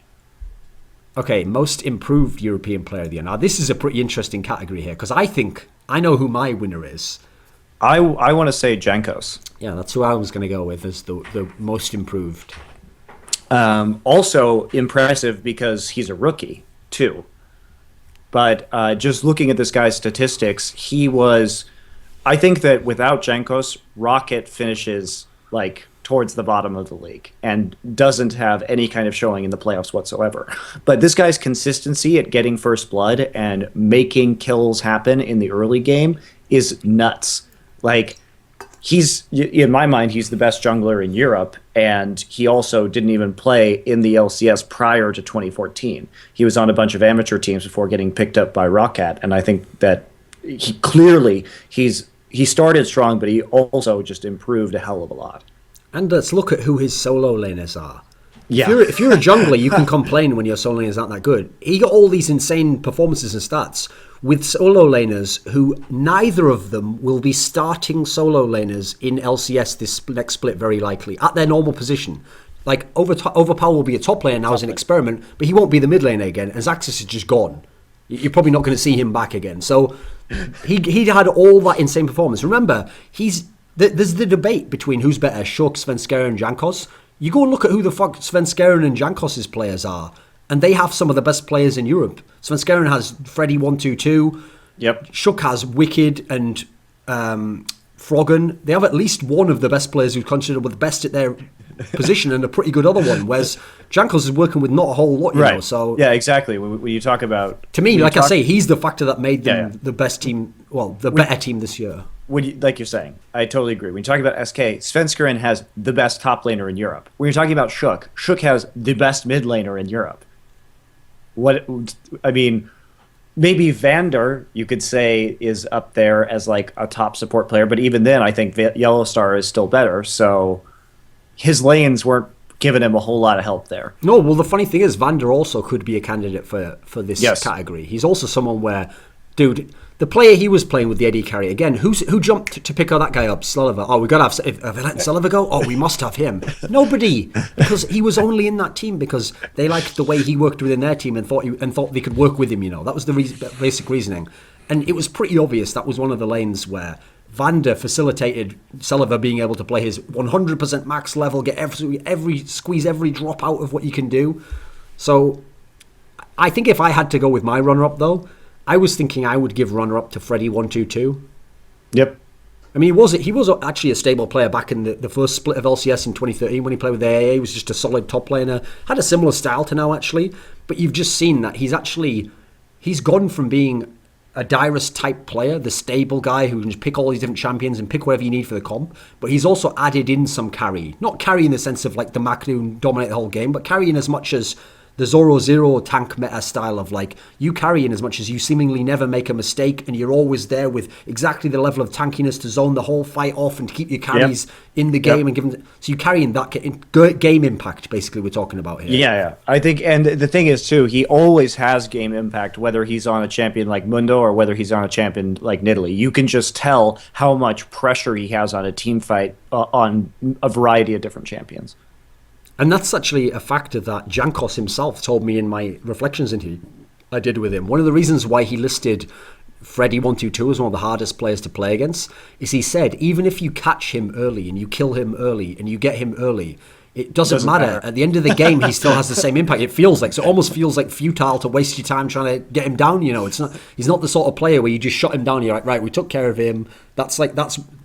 Okay, most improved European Player of the Year. Now, this is a pretty interesting category here, because I think I know who my winner is. I want to say Jankos. Yeah, that's who I was going to go with as the most improved. Also impressive because he's a rookie, too. But just looking at this guy's statistics, I think that without Jankos, Rocket finishes like towards the bottom of the league and doesn't have any kind of showing in the playoffs whatsoever. But this guy's consistency at getting first blood and making kills happen in the early game is nuts. Like, in my mind, he's the best jungler in Europe, and he also didn't even play in the LCS prior to 2014. He was on a bunch of amateur teams before getting picked up by Roccat, and I think that he started strong, but he also just improved a hell of a lot. And let's look at who his solo laners are. Yeah. If you're a jungler, you can complain when your solo laners aren't that good. He got all these insane performances and stats with solo laners who neither of them will be starting solo laners in LCS this next split very likely at their normal position. Like Overpower will be a top laner now as an experiment, but he won't be the mid laner again, and Xaxis is just gone. You're probably not going to see him back again. So he had all that insane performance. Remember, there's the debate between who's better, Shulk, Svenskeren, and Jankos. You go and look at who the fuck Svenskeren and Jankos' players are, and they have some of the best players in Europe. Svenskeren has Freddy122. Yep. Shulk has Wicked and Froggen. They have at least one of the best players who's considered the best at their position and a pretty good other one, whereas Jankos is working with not a whole lot, you know. So yeah, exactly. When you talk about... To me, I say, he's the factor that made them the best team, better team this year. Like you're saying, I totally agree. When you talk about SK, Svenskeren has the best top laner in Europe. When you're talking about Shulk has the best mid laner in Europe. Maybe Vander, you could say, is up there as like a top support player, but even then, I think Yellowstar is still better. So his lanes weren't giving him a whole lot of help there. No, well, the funny thing is, Vander also could be a candidate for this category. He's also someone where, dude, the player he was playing with the AD carry, again, who jumped to pick that guy up? Sullivan. Oh, we got to have... Have they let Sullivan go? Oh, we must have him. Nobody. Because he was only in that team because they liked the way he worked within their team and thought they could work with him, you know. That was the basic reasoning. And it was pretty obvious that was one of the lanes where Vander facilitated Sullivan being able to play his 100% max level, get squeeze every drop out of what you can do. So I think if I had to go with my runner-up, though, I was thinking I would give runner-up to Freddy122. Yep. I mean, he was actually a stable player back in the first split of LCS in 2013 when he played with the AA. He was just a solid top laner. Had a similar style to now, actually. But you've just seen that he's gone from being a Dyrus type player, the stable guy who can just pick all these different champions and pick whatever you need for the comp. But he's also added in some carry. Not carry in the sense of like the Macdoon dominate the whole game, but carry in as much as the Zoro Zero tank meta style of like, you carry in as much as you seemingly never make a mistake and you're always there with exactly the level of tankiness to zone the whole fight off and to keep your carries in the game and give them. So you carry in that game impact, basically, we're talking about here. Yeah. I think, and the thing is, too, he always has game impact, whether he's on a champion like Mundo or whether he's on a champion like Nidalee. You can just tell how much pressure he has on a team fight on a variety of different champions. And that's actually a factor that Jankos himself told me in my reflections interview I did with him. One of the reasons why he listed Freddy122 as one of the hardest players to play against is he said, even if you catch him early and you kill him early and you get him early, it doesn't matter. At the end of the game, he still has the same impact. It feels like, so it almost feels like futile to waste your time trying to get him down. You know, he's not the sort of player where you just shot him down. You're like, right, we took care of him. That's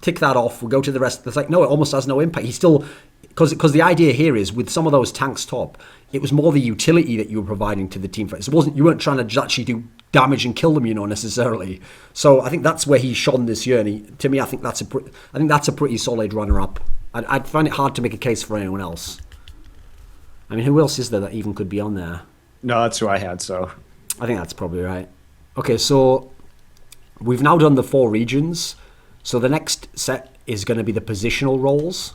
tick that off. We'll go to the rest. It's like, no, it almost has no impact. He still, because the idea here is with some of those tanks top, it was more the utility that you were providing to the team fight. So you weren't trying to actually do damage and kill them, necessarily. So I think that's where he shone this year. And to me, I think that's a pretty solid runner-up. I'd find it hard to make a case for anyone else. I mean, who else is there that even could be on there? No, that's who I had, so. I think that's probably right. Okay, so we've now done the 4 regions. So the next set is going to be the positional roles.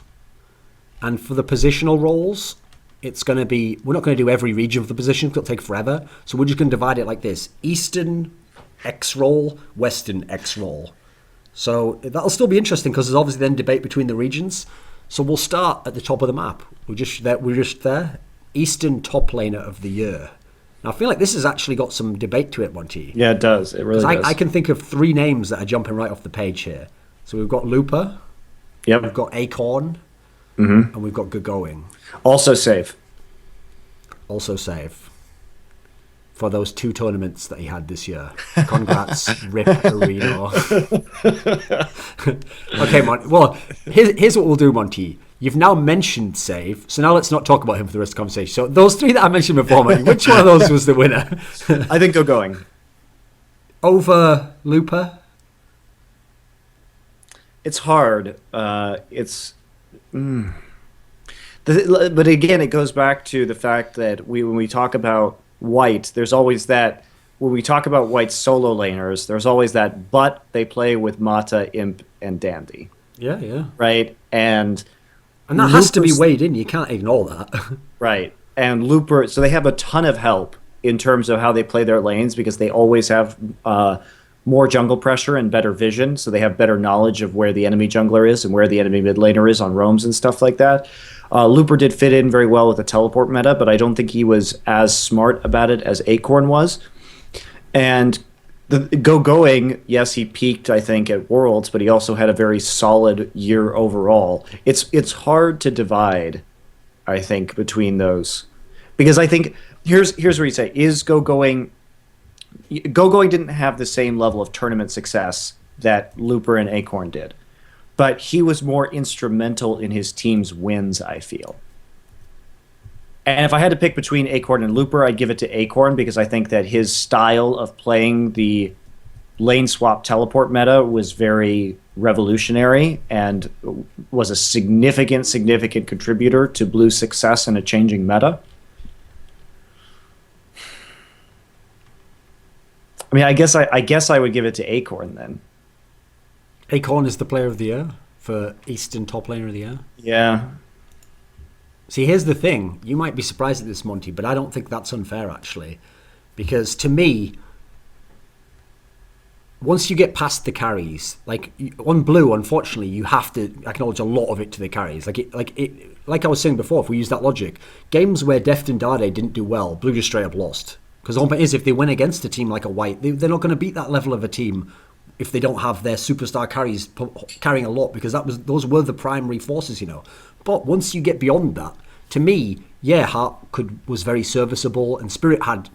And for the positional roles, it's going to be, we're not going to do every region of the position because it'll take forever. So we're just going to divide it like this. Eastern X role, Western X role. So that'll still be interesting because there's obviously then debate between the regions. So we'll start at the top of the map. We're just there. Eastern top laner of the year. Now I feel like this has actually got some debate to it, Monty. Yeah, it does. It really does. I can think of 3 names that are jumping right off the page here. So we've got Looper. Yep. We've got Acorn. And we've got Going. Also save. For those 2 tournaments that he had this year. Congrats, Rip Areno. Okay, Monty. Well, here's what we'll do, Monty. You've now mentioned Save, so now let's not talk about him for the rest of the conversation. So those 3 that I mentioned before, Monty, which one of those was the winner? I think Going. Over Looper? It's hard. But again, it goes back to the fact that when we talk about White, there's always that, when we talk about White solo laners, there's always that, but they play with Mata, Imp, and Dandy. Yeah. Right? And that has to be weighed in. You can't ignore that. Right. And Looper, so they have a ton of help in terms of how they play their lanes because they always have more jungle pressure and better vision, so they have better knowledge of where the enemy jungler is and where the enemy mid laner is on roams and stuff like that. Looper did fit in very well with the teleport meta, but I don't think he was as smart about it as Acorn was. And the Going, yes, he peaked, I think, at Worlds, but he also had a very solid year overall. It's hard to divide, I think, between those. Because I think, here's where you say, is Going didn't have the same level of tournament success that Looper and Acorn did. But he was more instrumental in his team's wins, I feel. And if I had to pick between Acorn and Looper, I'd give it to Acorn because I think that his style of playing the lane swap teleport meta was very revolutionary and was a significant contributor to Blue's success in a changing meta. I mean, I guess I would give it to Acorn then. Acorn is the player of the year for Eastern top laner of the year. Yeah. See, here's the thing. You might be surprised at this, Monty, but I don't think that's unfair, actually. Because to me, once you get past the carries, like on Blue, unfortunately, you have to acknowledge a lot of it to the carries. Like I was saying before, if we use that logic, games where Deft and Dade didn't do well, Blue just straight up lost. Because the whole point is, if they win against a team like a White, they're not going to beat that level of a team if they don't have their superstar carries carrying a lot, because those were the primary forces, But once you get beyond that, to me, yeah, Heart was very serviceable, and Spirit had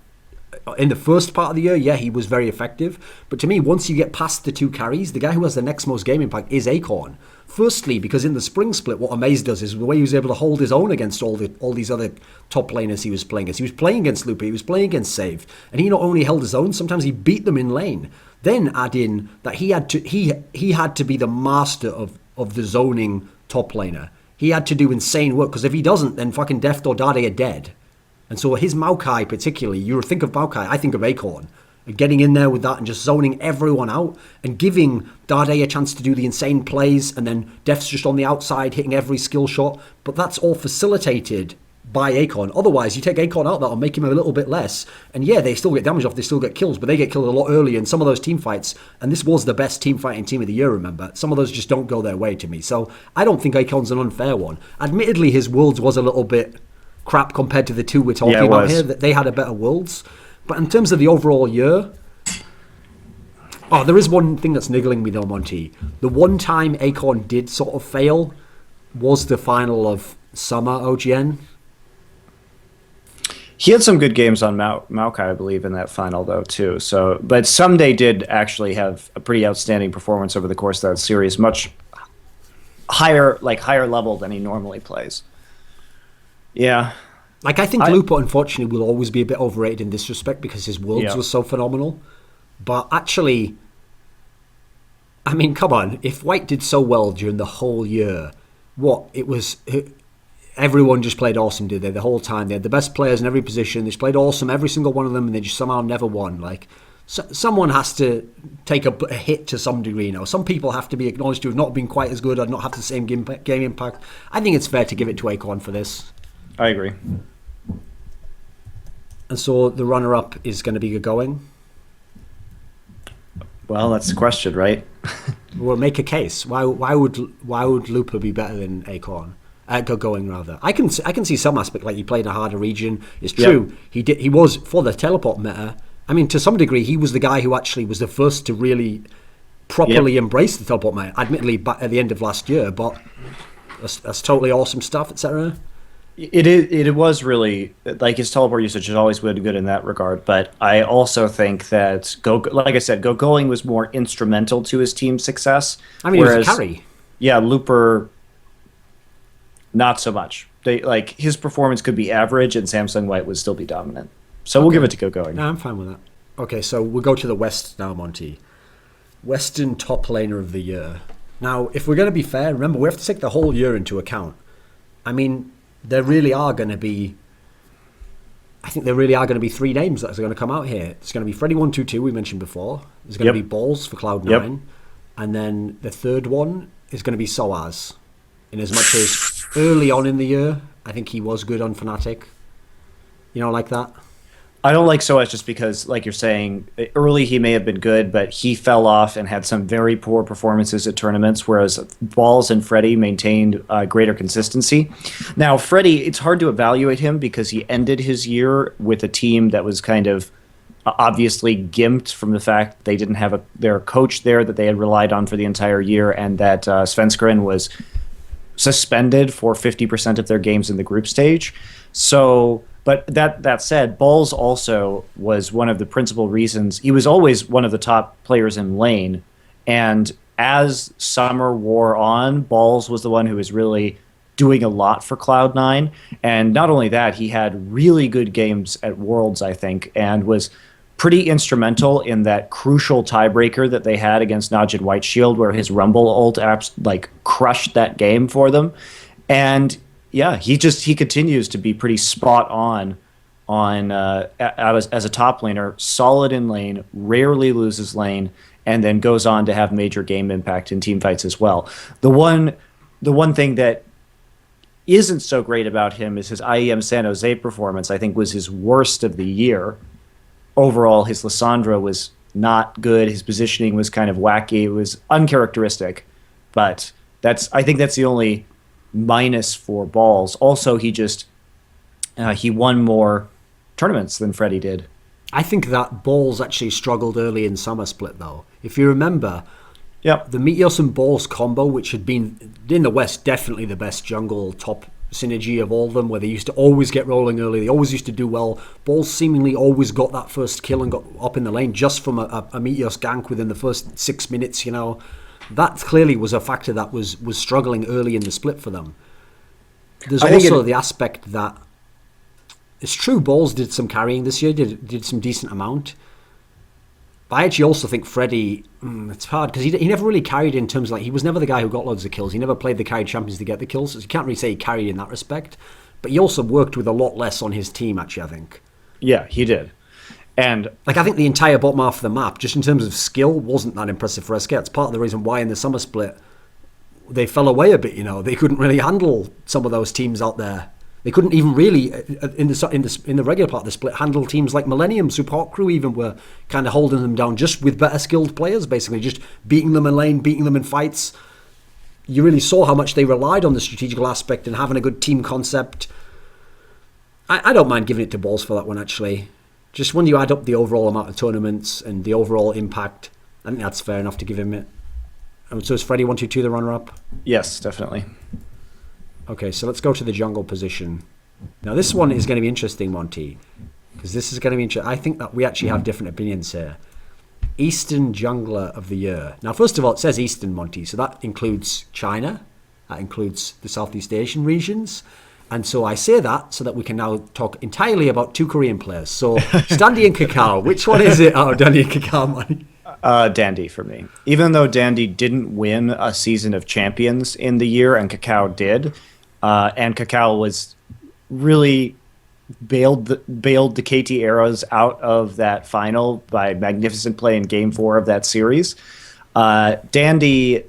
in the first part of the year, yeah, he was very effective. But to me, once you get past the 2 carries, the guy who has the next most game impact is Acorn. Firstly, because in the spring split, what Amaze does is the way he was able to hold his own against all these other top laners he was playing against. He was playing against Lupa, he was playing against Save, and he not only held his own, sometimes he beat them in lane. Then add in that he had to be the master of the zoning top laner. He had to do insane work, because if he doesn't, then fucking Deft or Dade are dead. And so his Maokai particularly, you think of Maokai, I think of Acorn. Getting in there with that and just zoning everyone out and giving Dade a chance to do the insane plays, and then Deft's just on the outside hitting every skill shot. But that's all facilitated by Acorn. Otherwise, you take Acorn out, that'll make him a little bit less. And yeah, they still get damage off, they still get kills, but they get killed a lot earlier in some of those team fights. And this was the best team fighting team of the year, remember? Some of those just don't go their way to me. So I don't think Acorn's an unfair one. Admittedly, his Worlds was a little bit crap compared to the 2 we're talking about here. That they had a better Worlds. But in terms of the overall year, there is one thing that's niggling me though, Monty. The one time Acorn did sort of fail was the final of Summer OGN. He had some good games on Maokai, I believe, in that final though too. So, but Someday did actually have a pretty outstanding performance over the course of that series, much higher level than he normally plays. Yeah. Like, I think Lupa, unfortunately, will always be a bit overrated in this respect because his Worlds was so phenomenal. But actually, I mean, come on. If White did so well during the whole year, everyone just played awesome, did they? The whole time. They had the best players in every position. They just played awesome, every single one of them, and they just somehow never won. Like, someone has to take a hit to some degree now. Some people have to be acknowledged to have not been quite as good or not have the same game impact. I think it's fair to give it to Acorn for this. I agree. And so the runner-up is going to be going. Well, that's the question, right? Well, make a case. Why would Lupa be better than Acorn? Going rather. I can see some aspect, like he played a harder region. It's true. Yep. He was for the teleport meta. I mean, to some degree, he was the guy who actually was the first to really properly embrace the teleport meta. Admittedly, back at the end of last year, but that's totally awesome stuff, etc. It was really, like, his teleport usage has always been good in that regard, but I also think that Going was more instrumental to his team's success. I mean, he was a carry. Yeah, Looper, not so much. His performance could be average, and Samsung White would still be dominant. So we'll give it to Going. No, I'm fine with that. Okay, so we'll go to the West now, Monty. Western top laner of the year. Now, if we're going to be fair, remember, we have to take the whole year into account. I mean, there really are going to be 3 names that are going to come out here. It's going to be Freddy122, we mentioned before. There's going to be Balls for Cloud9. And then the third one is going to be Soaz. In as much as early on in the year, I think he was good on Fnatic. You know, like that? I don't like Soaz just because, like you're saying, early he may have been good, but he fell off and had some very poor performances at tournaments, whereas Balls and Freddy maintained greater consistency. Now, Freddy, it's hard to evaluate him because he ended his year with a team that was kind of obviously gimped from the fact they didn't have their coach there that they had relied on for the entire year, and that Svenskeren was suspended for 50% of their games in the group stage. So... But that said, Balls also was one of the principal reasons. He was always one of the top players in lane. And as summer wore on, Balls was the one who was really doing a lot for Cloud9. And not only that, he had really good games at Worlds, I think, and was pretty instrumental in that crucial tiebreaker that they had against Najid White Shield, where his Rumble ult crushed that game for them. And yeah, he continues to be pretty spot on as a top laner, solid in lane, rarely loses lane, and then goes on to have major game impact in team fights as well. The one thing that isn't so great about him is his IEM San Jose performance. I think was his worst of the year. Overall, his Lissandra was not good. His positioning was kind of wacky. It was uncharacteristic, but I think that's the only minus for Balls. Also, he won more tournaments than Freddy did. I think that Balls actually struggled early in Summer Split, though. If you remember, the Meteos and Balls combo, which had been in the West definitely the best jungle top synergy of all of them, where they used to always get rolling early. They always used to do well. Balls seemingly always got that first kill and got up in the lane just from a Meteos gank within the first 6 minutes, That clearly was a factor that was struggling early in the split for them. There's also the aspect that it's true Balls did some carrying this year, did some decent amount. But I actually also think Freddie, it's hard because he never really carried in terms of he was never the guy who got loads of kills. He never played the carried champions to get the kills. So you can't really say he carried in that respect. But he also worked with a lot less on his team, actually, I think. Yeah, he did. And I think the entire bottom half of the map, just in terms of skill, wasn't that impressive for SK. It's part of the reason why in the summer split they fell away a bit. They couldn't really handle some of those teams out there. They couldn't even really, in the regular part of the split, handle teams like Millennium. Support Crew even were kind of holding them down just with better skilled players, basically, just beating them in lane, beating them in fights. You really saw how much they relied on the strategical aspect and having a good team concept. I don't mind giving it to Balls for that one, actually. Just when you add up the overall amount of tournaments and the overall impact, I think that's fair enough to give him it. So is Freddie 122 the runner-up? Yes, definitely. Okay, so let's go to the jungle position. Now, this one is going to be interesting, Monty, because this is going to be interesting. I think that we actually have different opinions here. Eastern Jungler of the Year. Now, first of all, it says Eastern, Monty, so that includes China. That includes the Southeast Asian regions. And so I say that so that we can now talk entirely about two Korean players. So, Dandy and Kakao. Which one is it out of Dandy and Kakao, Monty? Dandy for me. Even though Dandy didn't win a season of champions in the year, and Kakao did, and Kakao was really bailed the KT Arrows out of that final by magnificent play in Game 4 of that series. Dandy,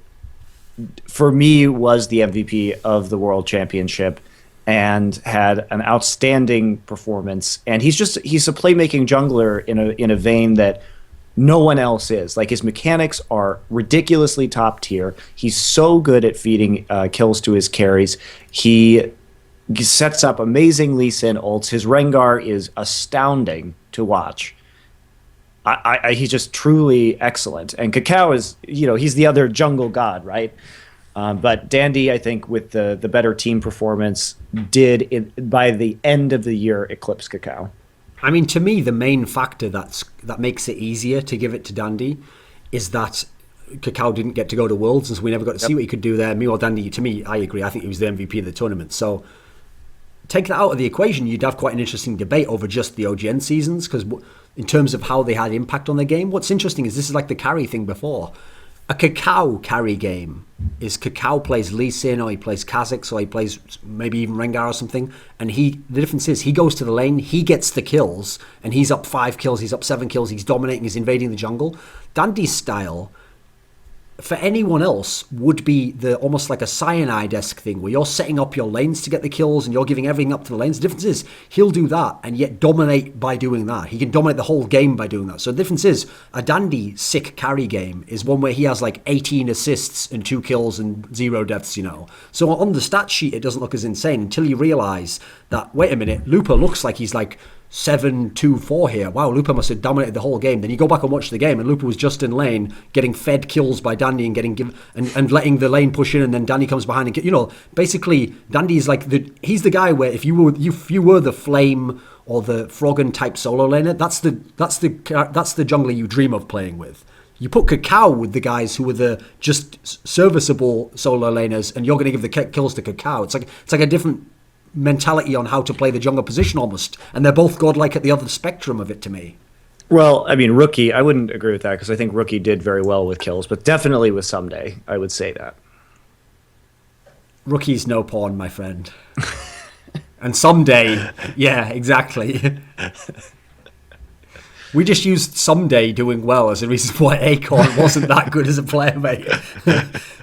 for me, was the MVP of the World Championship and had an outstanding performance. And he's a playmaking jungler in a vein that no one else is. Like, his mechanics are ridiculously top tier. He's so good at feeding kills to his carries. He sets up amazing Lee Sin ults. His Rengar is astounding to watch. He's just truly excellent. And Kakao is, he's the other jungle god, right? But Dandy, I think, with the better team performance, by the end of the year, eclipse Kakao. I mean, to me, the main factor that makes it easier to give it to Dandy is that Kakao didn't get to go to Worlds, and so we never got to see what he could do there. Meanwhile, Dandy, to me, I agree. I think he was the MVP of the tournament. So take that out of the equation, you'd have quite an interesting debate over just the OGN seasons, because in terms of how they had impact on the game, what's interesting is this is like the carry thing before. A Kakao carry game is Kakao plays Lee Sin, or he plays Kha'Zix, or he plays maybe even Rengar or something, and the difference is he goes to the lane, he gets the kills, and he's up 5 kills, he's up 7 kills, he's dominating, he's invading the jungle. Dandy's style, for anyone else, would be almost like a Cyanide-esque thing where you're setting up your lanes to get the kills and you're giving everything up to the lanes. The difference is he'll do that and yet dominate by doing that. He can dominate the whole game by doing that. So the difference is a Dandy sick carry game is one where he has like 18 assists and 2 kills and 0 deaths, So on the stat sheet, it doesn't look as insane until you realise that, wait a minute, Lupa looks like he's like 7-2-4 here. Wow, Lupa must have dominated the whole game. Then you go back and watch the game, and Lupa was just in lane, getting fed kills by Dandy and letting the lane push in, and then Dandy comes behind and basically Dandy is like he's the guy where if you were the Flame or the Froggen type solo laner, that's the jungler you dream of playing with. You put Kakao with the guys who were the just serviceable solo laners, and you're going to give the kills to Kakao. It's like a different mentality on how to play the jungle position almost, and they're both godlike at the other spectrum of it to me. Well, I mean, Rookie, I wouldn't agree with that because I think Rookie did very well with kills, but definitely with Someday, I would say that. Rookie's no pawn, my friend. And Someday, yeah, exactly. We just used Someday doing well as a reason why Acorn wasn't that good as a player, mate.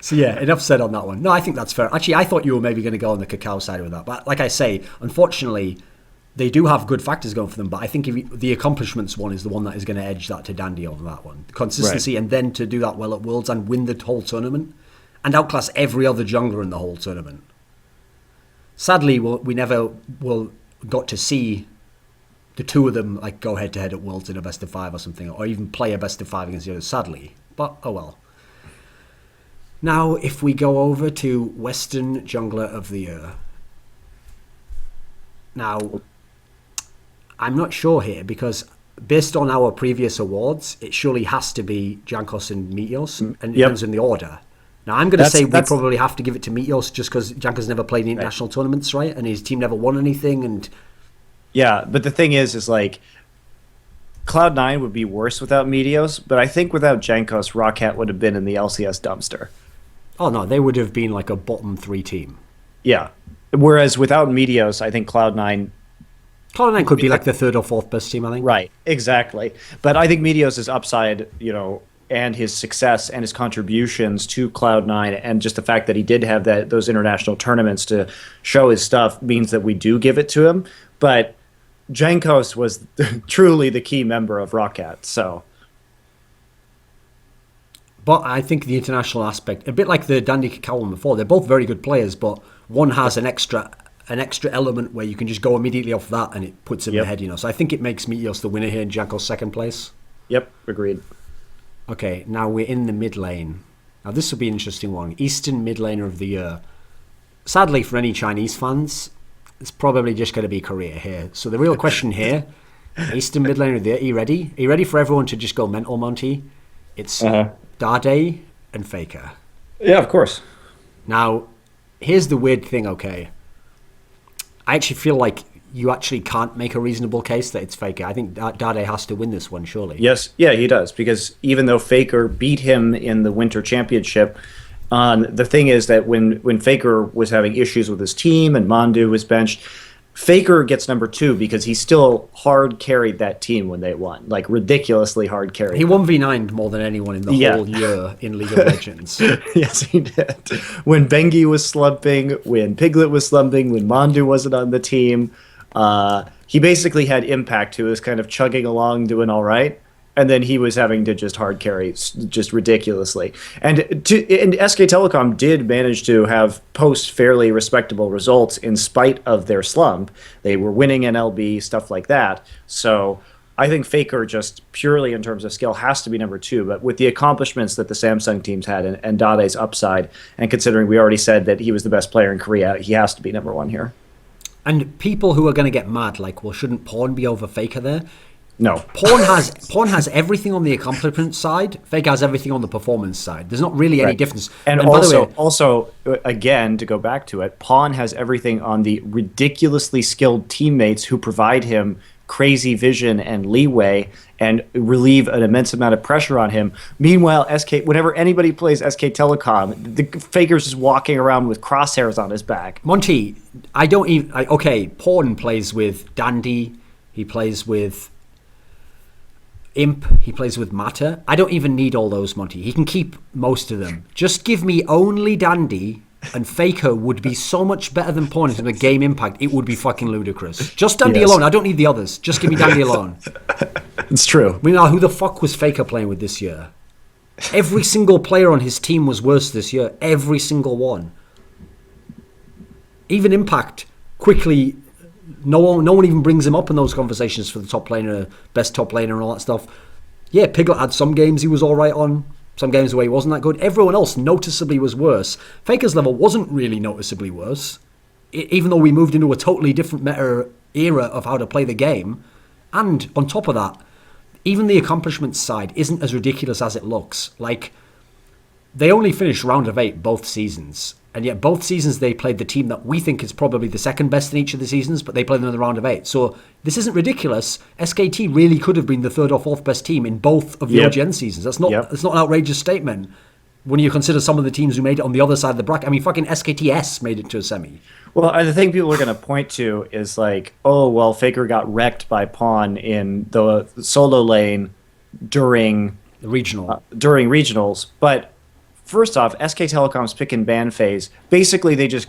So yeah, enough said on that one. No, I think that's fair. Actually, I thought you were maybe going to go on the Kakao side with that. But like I say, unfortunately, they do have good factors going for them. But I think the accomplishments one is the one that is going to edge that to Dandy over that one. The consistency, right. And then to do that well at Worlds and win the whole tournament and outclass every other jungler in the whole tournament. Sadly, we never got to see the two of them like go head to head at Worlds in a best of 5 or something, or even play a best of 5 against the other, sadly. But oh well. Now, if we go over to Western Jungler of the Year, Now, I'm not sure here because based on our previous awards, it surely has to be Jankos and Meteos, and it depends on the order. Now, I'm going to say we probably have to give it to Meteos just because Jankos never played in international tournaments, right? And his team never won anything. And yeah, but the thing is like Cloud9 would be worse without Meteos, but I think without Jankos, Rocket would have been in the LCS dumpster. Oh no, they would have been like a bottom 3 team. Yeah, whereas without Meteos, I think Cloud9 could be like the 3rd or 4th best team, I think. Right, exactly. But I think Meteos' upside, and his success and his contributions to Cloud9 and just the fact that he did have those international tournaments to show his stuff means that we do give it to him. But Jankos was truly the key member of Rocket, so. But I think the international aspect, a bit like the Dandy Kakao one before, they're both very good players, but one has an extra element where you can just go immediately off that and it puts him ahead, So I think it makes Meteos the winner here and Jankos second place. Yep, agreed. Okay, now we're in the mid lane. Now this will be an interesting one. Eastern mid laner of the year. Sadly for any Chinese fans, it's probably just going to be Korea here. So the real question here, Eastern mid laner of the year, are you ready? Are you ready for everyone to just go mental, Monty? It's Dade and Faker. Yeah, of course. Now, here's the weird thing, okay? I actually feel like you actually can't make a reasonable case that it's Faker. I think Dade has to win this one, surely. Yes, yeah, he does. Because even though Faker beat him in the Winter Championship, the thing is that when Faker was having issues with his team and Mandu was benched, Faker gets number 2 because he still hard carried that team when they won, like ridiculously hard carried. He 1v9'd more than anyone in the whole year in League of Legends. Yes, he did. When Bengi was slumping, when Piglet was slumping, when Mandu wasn't on the team, he basically had Impact, who was kind of chugging along, doing all right. And then he was having to just hard carry just ridiculously. And SK Telecom did manage to have post fairly respectable results in spite of their slump. They were winning NLB, stuff like that. So I think Faker, just purely in terms of skill, has to be number 2. But with the accomplishments that the Samsung teams had and Dade's upside, and considering we already said that he was the best player in Korea, he has to be number 1 here. And people who are going to get mad, like, well, shouldn't Pawn be over Faker there? No. Pawn has everything on the accomplishment side. Faker has everything on the performance side. There's not really any difference. And also, again, to go back to it, Pawn has everything on the ridiculously skilled teammates who provide him crazy vision and leeway and relieve an immense amount of pressure on him. Meanwhile, whenever anybody plays SK Telecom, the Faker's just walking around with crosshairs on his back. Monty, Pawn plays with Dandy. He plays with Imp, he plays with Matter. I don't even need all those, Monty. He can keep most of them. Just give me only Dandy, and Faker would be so much better than Pawn in terms of game impact. It would be fucking ludicrous. Just Dandy alone. I don't need the others. Just give me Dandy alone. It's true. Meanwhile, who the fuck was Faker playing with this year? Every single player on his team was worse this year. Every single one. Even Impact quickly. No one even brings him up in those conversations for the top laner, best top laner and all that stuff. Yeah, Piglet had some games he was all right on, some games where he wasn't that good. Everyone else noticeably was worse. Faker's level wasn't really noticeably worse, even though we moved into a totally different meta era of how to play the game. And on top of that, even the accomplishments side isn't as ridiculous as it looks. Like, they only finished round of 8 both seasons. And yet both seasons they played the team that we think is probably the second best in each of the seasons, but they played them in the round of 8. So this isn't ridiculous. SKT really could have been the 3rd or 4th best team in both of the OGN seasons. That's not an outrageous statement when you consider some of the teams who made it on the other side of the bracket. I mean, fucking SKTS made it to a semi. Well, the thing people are going to point to is like, oh, well, Faker got wrecked by Pawn in the solo lane during regionals, but first off, SK Telecom's pick and ban phase, basically they just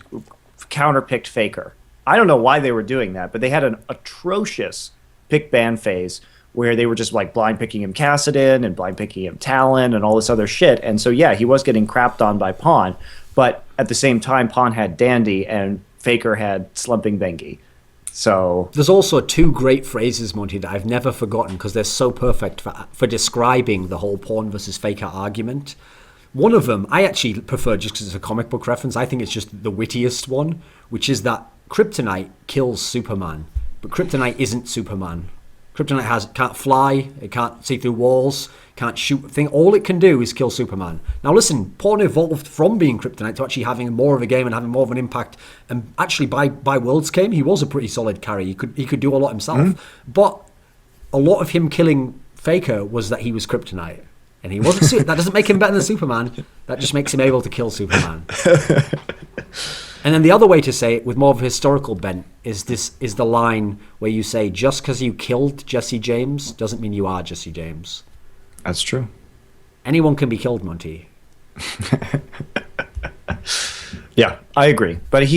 counterpicked Faker. I don't know why they were doing that, but they had an atrocious pick ban phase where they were just like blind picking him Kassadin and blind picking him Talon and all this other shit. And so, yeah, he was getting crapped on by Pawn, but at the same time, Pawn had Dandy and Faker had Slumping Bengi. So there's also 2 great phrases, Monty, that I've never forgotten because they're so perfect for describing the whole Pawn versus Faker argument. One of them, I actually prefer just because it's a comic book reference. I think it's just the wittiest one, which is that Kryptonite kills Superman, but Kryptonite isn't Superman. Kryptonite can't fly, it can't see through walls, can't shoot thing. All it can do is kill Superman. Now listen, Pawn evolved from being Kryptonite to actually having more of a game and having more of an impact. And actually, by Worlds came, he was a pretty solid carry. He could do a lot himself, but a lot of him killing Faker was that he was Kryptonite. And he wasn't. That doesn't make him better than Superman. That just makes him able to kill Superman. And then the other way to say it, with more of a historical bent, is the line where you say, just because you killed Jesse James doesn't mean you are Jesse James. That's true. Anyone can be killed, Monty. Yeah, I agree. But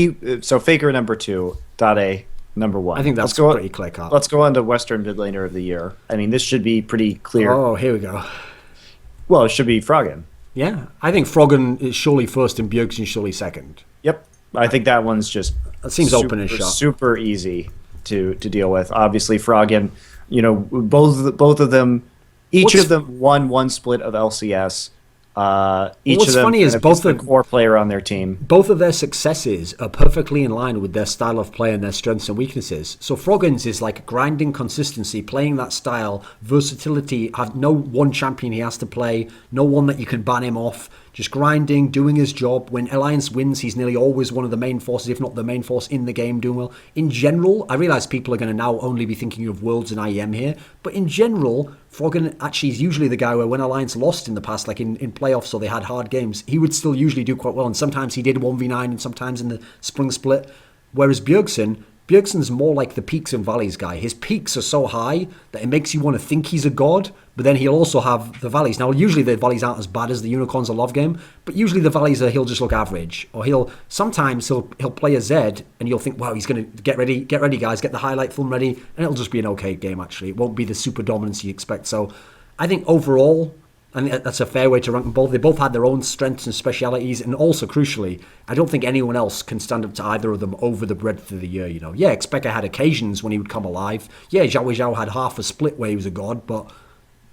so Faker number 2, Dade number 1. I think that's pretty clear cut. Let's go on to Western Mid Laner of the Year. I mean, this should be pretty clear. Oh, here we go. Well, it should be Froggen. Yeah, I think Froggen is surely first and Bjergsen surely second. Yep. I think that one's just it seems open and shut. Super easy to deal with. Obviously, Froggen, both of them, each of them won one split of LCS. Each of them funny is both the core player on their team. Both of their successes are perfectly in line with their style of play and their strengths and weaknesses. So Froggen's is like grinding consistency, playing that style, versatility, have no one champion he has to play, no one that you can ban him off, just grinding, doing his job. When Alliance wins, he's nearly always one of the main forces, if not the main force in the game, doing well. In general, I realise people are going to now only be thinking of Worlds and IEM here, but in general, Froggen actually is usually the guy where when Alliance lost in the past, like in playoffs or they had hard games, he would still usually do quite well. And sometimes he did 1v9 and sometimes in the spring split. Whereas Bjergsen's more like the peaks and valleys guy. His peaks are so high that it makes you want to think he's a god, but then he'll also have the valleys. Now, usually the valleys aren't as bad as the Unicorns or Love Game, but usually the valleys he'll just look average. Or sometimes he'll play a Zed and you'll think, wow, he's going to get ready guys, get the highlight film ready, and it'll just be an okay game actually. It won't be the super dominance you expect. So I think overall, and that's a fair way to rank them both. They both had their own strengths and specialities, and also crucially, I don't think anyone else can stand up to either of them over the breadth of the year. Yeah, Xpeke had occasions when he would come alive. Yeah, Zhao had half a split where he was a god, but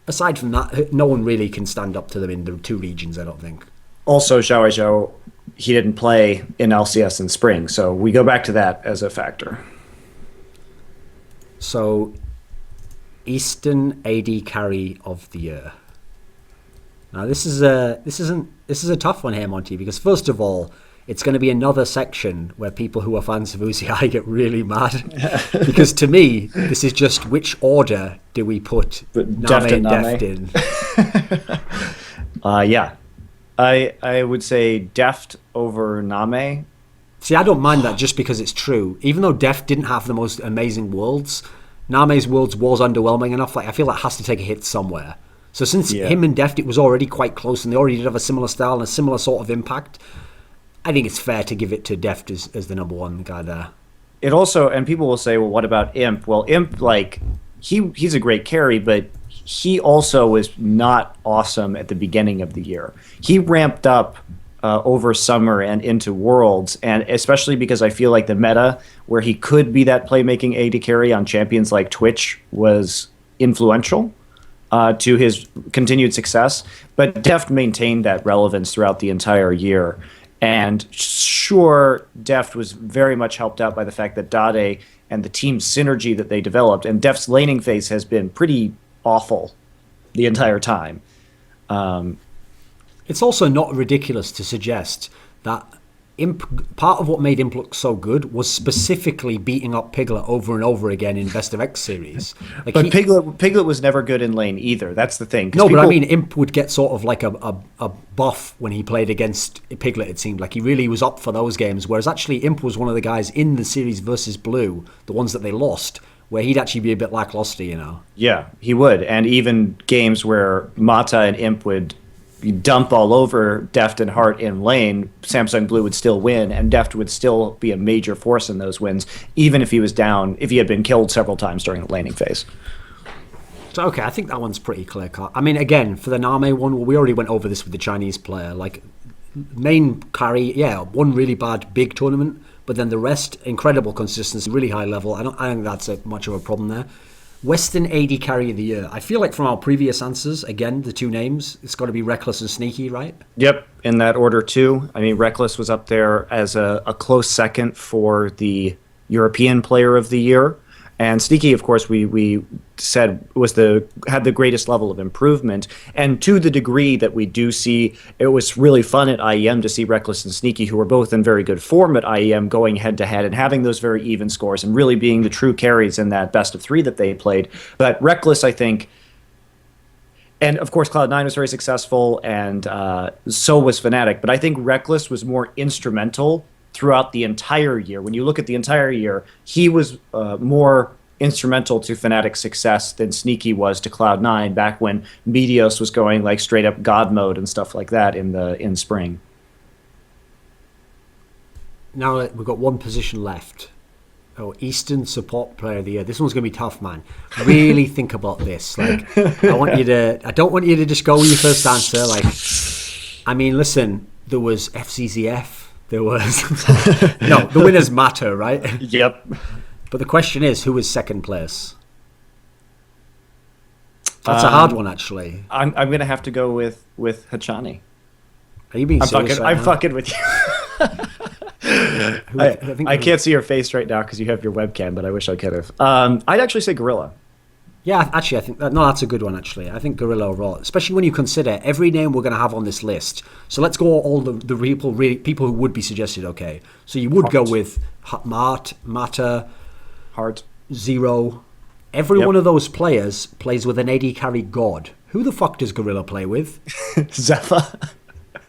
aside from that, no one really can stand up to them in the two regions, I don't think. Also, Zhao, he didn't play in LCS in spring, so we go back to that as a factor. So, Eastern AD carry of the year. Now this is a tough one here, Monty, because first of all, it's going to be another section where people who are fans of UCI get really mad. Because to me, this is just which order do we put Name and Deft in? Yeah. I would say Deft over Name. See, I don't mind that just because it's true. Even though Deft didn't have the most amazing worlds, Name's worlds was underwhelming enough. Like I feel that has to take a hit somewhere. So since him and Deft, it was already quite close and they already did have a similar style and a similar sort of impact, I think it's fair to give it to Deft as the number one guy there. It also, and people will say, well, what about Imp? Well, Imp, like, he's a great carry, but he also was not awesome at the beginning of the year. He ramped up over summer and into Worlds, and especially because I feel like the meta where he could be that playmaking AD carry on champions like Twitch was influential to his continued success. But Deft maintained that relevance throughout the entire year. And sure, Deft was very much helped out by the fact that Dade and the team synergy that they developed, and Deft's laning phase has been pretty awful the entire time. It's also not ridiculous to suggest that Imp, part of what made Imp look so good was specifically beating up Piglet over and over again in Best of X series. Like but Piglet was never good in lane either. That's the thing. No, but I mean, Imp would get sort of like a buff when he played against Piglet, it seemed like. He really was up for those games, whereas actually Imp was one of the guys in the series versus Blue, the ones that they lost, where he'd actually be a bit lackluster, you know? Yeah, he would. And even games where Mata and Imp would dump all over Deft and Hart in lane, Samsung Blue would still win, and Deft would still be a major force in those wins, even if he was down, if he had been killed several times during the laning phase. So, okay, I think that one's pretty clear cut. I mean, again, for the Name one, well, we already went over this with the Chinese player. Like, main carry, yeah, one really bad big tournament, but then the rest, incredible consistency, really high level. I don't think that's much of a problem there. Western AD Carry of the Year. I feel like from our previous answers, again, the two names, it's got to be Reckless and Sneaky, right? Yep, in that order too. I mean, Reckless was up there as a close second for the European Player of the Year. And Sneaky, of course, we said had the greatest level of improvement. And to the degree that we do see, it was really fun at IEM to see Reckless and Sneaky, who were both in very good form at IEM, going head to head and having those very even scores and really being the true carries in that best of three that they played. But Reckless, I think, and of course, Cloud9 was very successful, and so was Fnatic. But I think Reckless was more instrumental throughout the entire year. When you look at the entire year, he was more instrumental to Fnatic's success than Sneaky was to Cloud9 back when Meteos was going like straight up God mode and stuff like that in spring. Now we've got one position left. Oh, Eastern Support Player of the Year. This one's going to be tough, man. Really think about this. Like, I don't want you to just go with your first answer. Like, I mean, listen, there was FCZF. There was no. The winners matter, right? Yep. But the question is, who was second place? That's a hard one, actually. I'm going to have to go with Hachani. Are you being serious? I'm fucking with you. I can't see your face right now because you have your webcam, but I wish I could have. I'd actually say Gorilla. Yeah, actually, I think that's a good one. Actually, I think Gorilla overall, especially when you consider every name we're going to have on this list. So let's go all the people who would be suggested. Okay, so you would go with Mata, Heart, Zero. Every one of those players plays with an AD carry god. Who the fuck does Gorilla play with? Zephyr.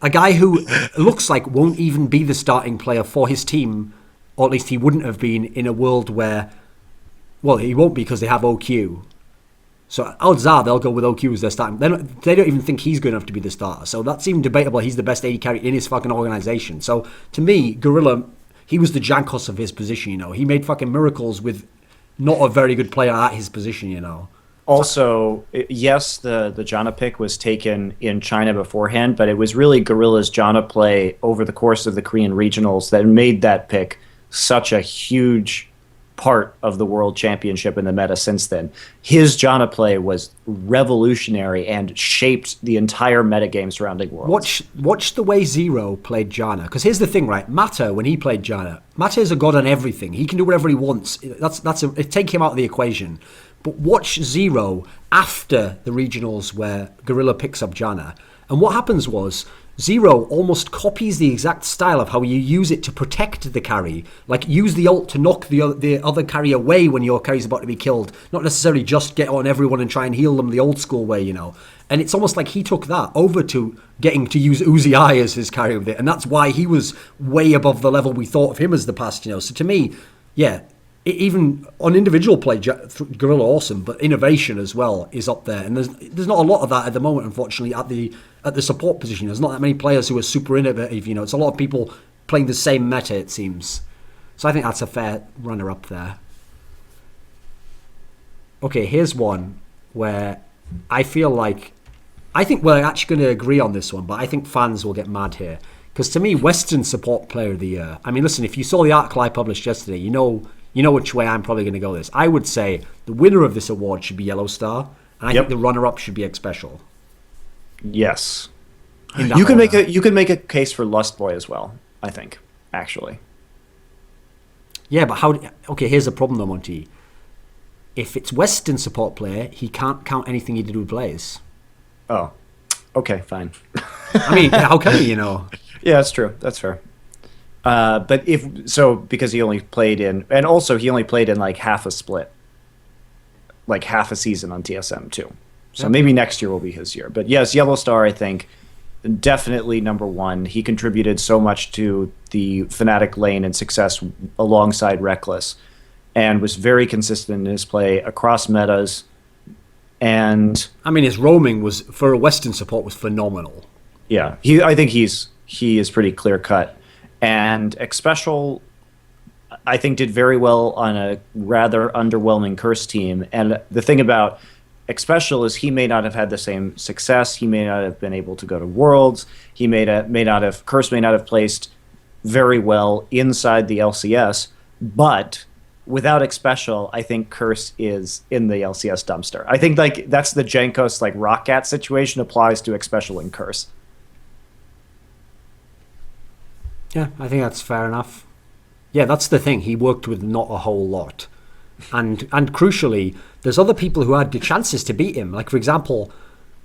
A guy who looks like won't even be the starting player for his team, or at least he wouldn't have been in a world where, well, he won't be because they have OQ. So odds are they'll go with OQ as their starting. They don't even think he's good enough to be the starter. So that's even debatable. He's the best AD carry in his fucking organization. So to me, Gorilla, he was the Jankos of his position, you know. He made fucking miracles with not a very good player at his position, you know. Also, yes, the Janna pick was taken in China beforehand, but it was really Gorilla's Janna play over the course of the Korean regionals that made that pick such a huge part of the World Championship in the meta since then. His Janna play was revolutionary and shaped the entire metagame surrounding Worlds. Watch the way Zero played Janna. Because here's the thing, right? Mata, when he played Janna, Mata is a god on everything. He can do whatever he wants. Take him out of the equation. But watch Zero after the regionals where Gorilla picks up Janna. And what happens was, Zero almost copies the exact style of how you use it to protect the carry. Like, use the ult to knock the other carry away when your carry's about to be killed. Not necessarily just get on everyone and try and heal them the old school way, you know. And it's almost like he took that over to getting to use Uzi Eye as his carry with it. And that's why he was way above the level we thought of him as the past, you know. So to me, yeah, even on individual play, Gorilla awesome, but innovation as well is up there. And there's not a lot of that at the moment, unfortunately, at the support position. There's not that many players who are super innovative, you know. It's a lot of people playing the same meta, it seems. So I think that's a fair runner-up there. Okay, here's one where I think we're actually going to agree on this one, but I think fans will get mad here. Because to me, Western Support Player of the Year, I mean, listen, if you saw the article I published yesterday, you know which way I'm probably going to go with this. I would say the winner of this award should be Yellow Star, and I think the runner-up should be X-Special. Yes. You can make a case for Lust Boy as well, I think, actually. Yeah, but okay, here's the problem though, Monty. If it's Western Support Player, he can't count anything he did with Blaze. Oh. Okay, fine. I mean, how can he, you know? Yeah, that's true. That's fair. But because he only played in like half a split, like half a season on TSM too. So maybe next year will be his year. But yes, Yellow Star, I think, definitely number one. He contributed so much to the Fnatic lane and success alongside Reckless, and was very consistent in his play across metas. And I mean, his roaming was for a Western support was phenomenal. Yeah, I think he is pretty clear cut. And X-Special, I think, did very well on a rather underwhelming Curse team. And the thing about X-Special is he may not have had the same success. He may not have been able to go to Worlds. Curse may not have placed very well inside the LCS. But without X-Special, I think Curse is in the LCS dumpster. I think like that's the Jankos like Rockcat situation applies to X-Special and Curse. Yeah, I think that's fair enough. Yeah, that's the thing. He worked with not a whole lot. And crucially, there's other people who had the chances to beat him. Like, for example,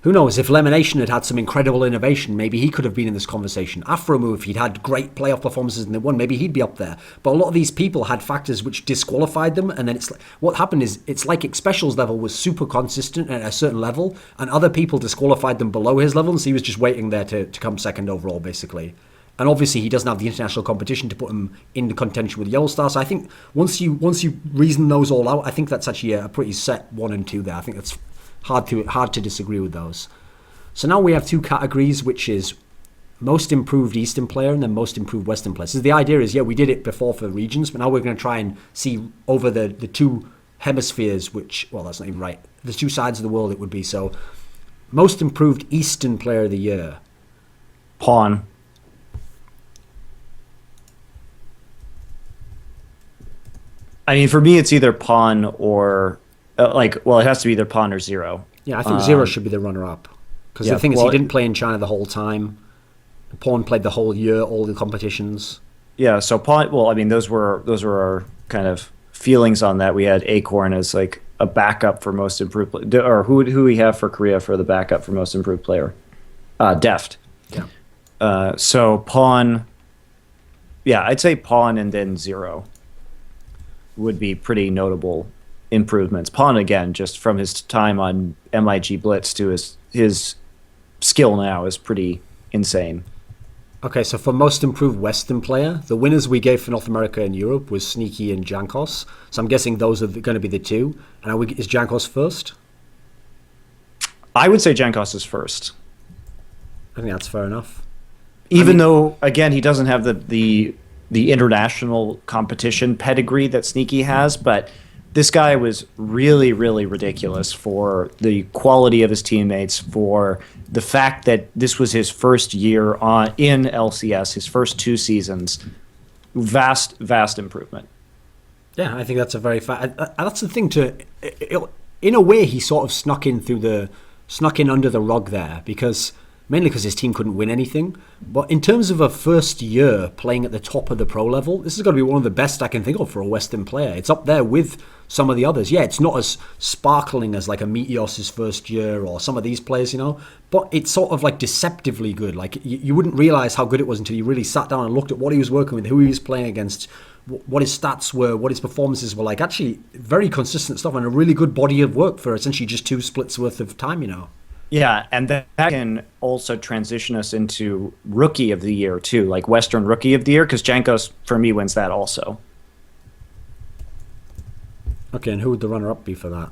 who knows, if Lemonation had had some incredible innovation, maybe he could have been in this conversation. Afromu, if he'd had great playoff performances and they won, maybe he'd be up there. But a lot of these people had factors which disqualified them, and then what happened is it's like Special's level was super consistent at a certain level, and other people disqualified them below his level, and so he was just waiting there to come second overall, basically. And obviously, he doesn't have the international competition to put him in contention with Yellow Star. So I think once you reason those all out, I think that's actually a pretty set 1 and 2 there. I think that's hard to disagree with those. So now we have 2 categories, which is most improved Eastern player and then most improved Western player. So the idea is, we did it before for regions, but now we're going to try and see over the 2 hemispheres, which, well, that's not even right. The 2 sides of the world it would be. So most improved Eastern player of the year. Pawn. I mean, for me, it's either Pawn or it has to be either Pawn or Zero. Yeah, I think Zero should be the runner-up because the thing is, he didn't play in China the whole time. Pawn played the whole year, all the competitions. Yeah, so Pawn. Well, I mean, those were our kind of feelings on that. We had Acorn as like a backup for most improved player, or who we have for Korea for the backup for most improved player. Deft. Yeah. So Pawn. Yeah, I'd say Pawn and then Zero would be pretty notable improvements. Pawn, again, just from his time on MIG Blitz to his skill now is pretty insane. Okay, so for most improved Western player, the winners we gave for North America and Europe was Sneaky and Jankos. So I'm guessing those are going to be the 2. And is Jankos first? I would say Jankos is first. I think that's fair enough. Even though, again, he doesn't have the international competition pedigree that Sneaky has, but this guy was really, really ridiculous for the quality of his teammates, for the fact that this was his first year in LCS, his first 2 seasons. Vast improvement. Yeah, I think that's a very that's the thing in a way, he sort of snuck in under the rug there mainly because his team couldn't win anything. But in terms of a first year playing at the top of the pro level, this is going to be one of the best I can think of for a Western player. It's up there with some of the others. Yeah, it's not as sparkling as like a Meteos' first year or some of these players, but it's sort of like deceptively good. Like you wouldn't realize how good it was until you really sat down and looked at what he was working with, who he was playing against, what his stats were, what his performances were like. Actually, very consistent stuff and a really good body of work for essentially just 2 splits worth of time, Yeah, and that can also transition us into Rookie of the Year, too, like Western Rookie of the Year, because Jankos, for me, wins that also. Okay, and who would the runner-up be for that?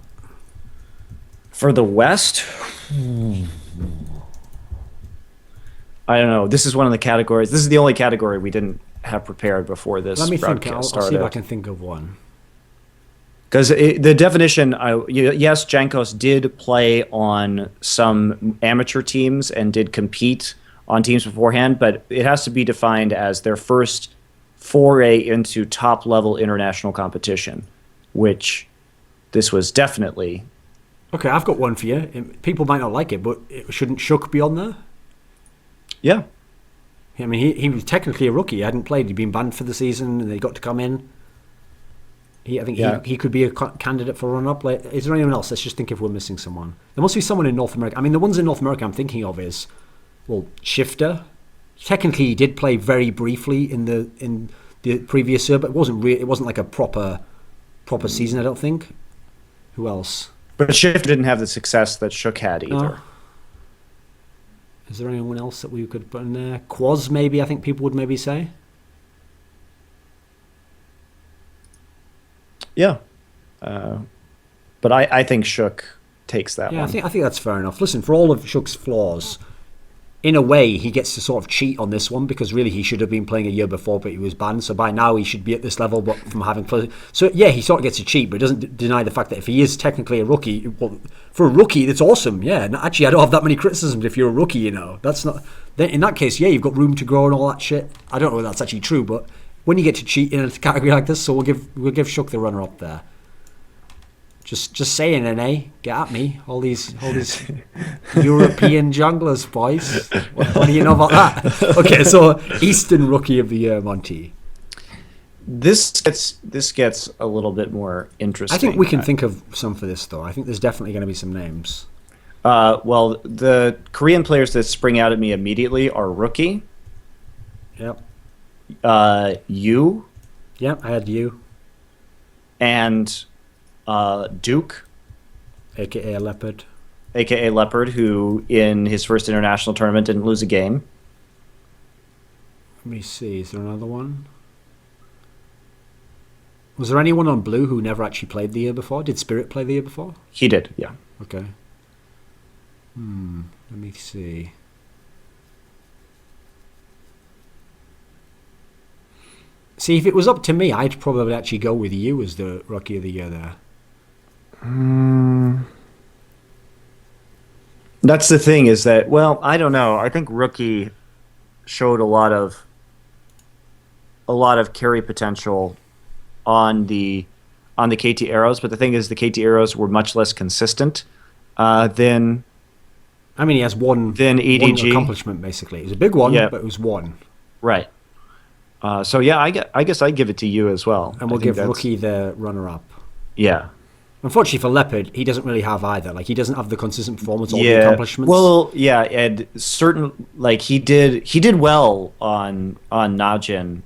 For the West? I don't know. This is one of the categories. This is the only category we didn't have prepared before this. Let me think. I'll started. see if I can think of one. Because the definition, yes, Jankos did play on some amateur teams and did compete on teams beforehand, but it has to be defined as their first foray into top-level international competition, which this was definitely. Okay, I've got one for you. People might not like it, but shouldn't Shook be on there? Yeah. I mean, he was technically a rookie. He hadn't played. He'd been banned for the season, and they got to come in. I think he could be a candidate for run-up. Like, is there anyone else? Let's just think if we're missing someone. There must be someone in North America. I mean, the ones in North America I'm thinking of is, Shifter. Technically, he did play very briefly in the previous year, but it wasn't like a proper season, I don't think. Who else? But Shifter didn't have the success that Shook had either. No. Is there anyone else that we could put in there? Quaz, maybe, I think people would maybe say. Yeah. But I think Shook takes that one. I think that's fair enough. Listen, for all of Shook's flaws, in a way, he gets to sort of cheat on this one because really he should have been playing a year before, but he was banned. So by now he should be at this level, but from having played. So yeah, he sort of gets to cheat, but it doesn't deny the fact that if he is technically a rookie, well, for a rookie, that's awesome. Yeah, and actually, I don't have that many criticisms if you're a rookie. That's not. Then in that case, yeah, you've got room to grow and all that shit. I don't know if that's actually true, but when you get to cheat in a category like this, so we'll give Shook the runner up there. Just saying, NA, get at me. All these European junglers, boys. What do you know about that? Okay, so Eastern Rookie of the Year, Monty. This gets a little bit more interesting. I think we can think of some for this, though. I think there's definitely going to be some names. Well, the Korean players that spring out at me immediately are Rookie, Yep. you, Yep, I had you, and Duke, a.k.a. Leopard. aka Leopard, who in his first international tournament didn't lose a game. Let me see. Is there another one? Was there anyone on blue who never actually played the year before? Did Spirit play the year before? He did, yeah. Okay. Let me see. See, if it was up to me, I'd probably actually go with you as the Rookie of the Year there. That's the thing is that, well, I don't know. I think Rookie showed a lot of carry potential on the KT Arrows, but the thing is the KT Arrows were much less consistent than I mean, he has one EDG accomplishment, basically. It was a big one, but it was one. Right. So, yeah, I guess I'd give it to you as well. And we'll give Rookie the runner-up. Yeah. Unfortunately for Leopard, he doesn't really have either. Like, he doesn't have the consistent performance or the accomplishments. Well, yeah, and certain, like, he did well on Najin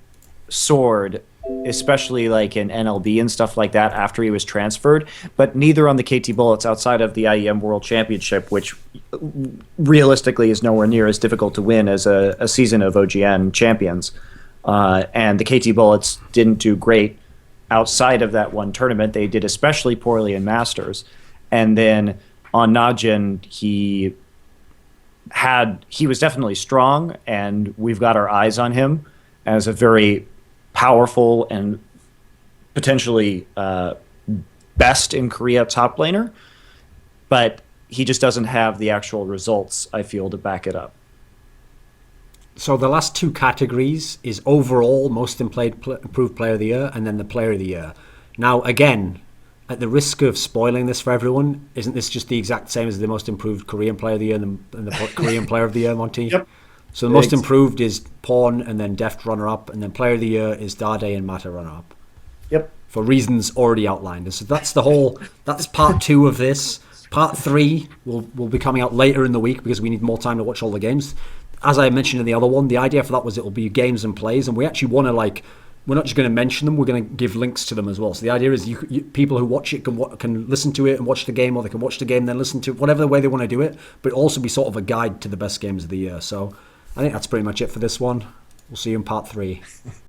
Sword, especially like in NLB and stuff like that after he was transferred, but neither on the KT Bullets outside of the IEM World Championship, which realistically is nowhere near as difficult to win as a season of OGN champions. And the KT Bullets didn't do great outside of that one tournament. They did especially poorly in Masters. And then on Najin, he was definitely strong, and we've got our eyes on him as a very powerful and potentially best in Korea top laner, but he just doesn't have the actual results, I feel, to back it up. So the last two categories is overall most improved player of the year and then the player of the year. Now, again, at the risk of spoiling this for everyone, isn't this just the exact same as the most improved Korean player of the year and the Korean player of the year, Monty? Yep. So the most improved is Pawn and then Deft runner-up, and then player of the year is Dade and Mata runner-up. Yep. For reasons already outlined. So that's that's part 2 of this. Part 3 will be coming out later in the week because we need more time to watch all the games. As I mentioned in the other one, the idea for that was it will be games and plays, and we actually want to we're not just going to mention them, we're going to give links to them as well. So the idea is people who watch it can listen to it and watch the game, or they can watch the game and then listen to it, whatever the way they want to do it, but also be sort of a guide to the best games of the year. So I think that's pretty much it for this one. We'll see you in part 3.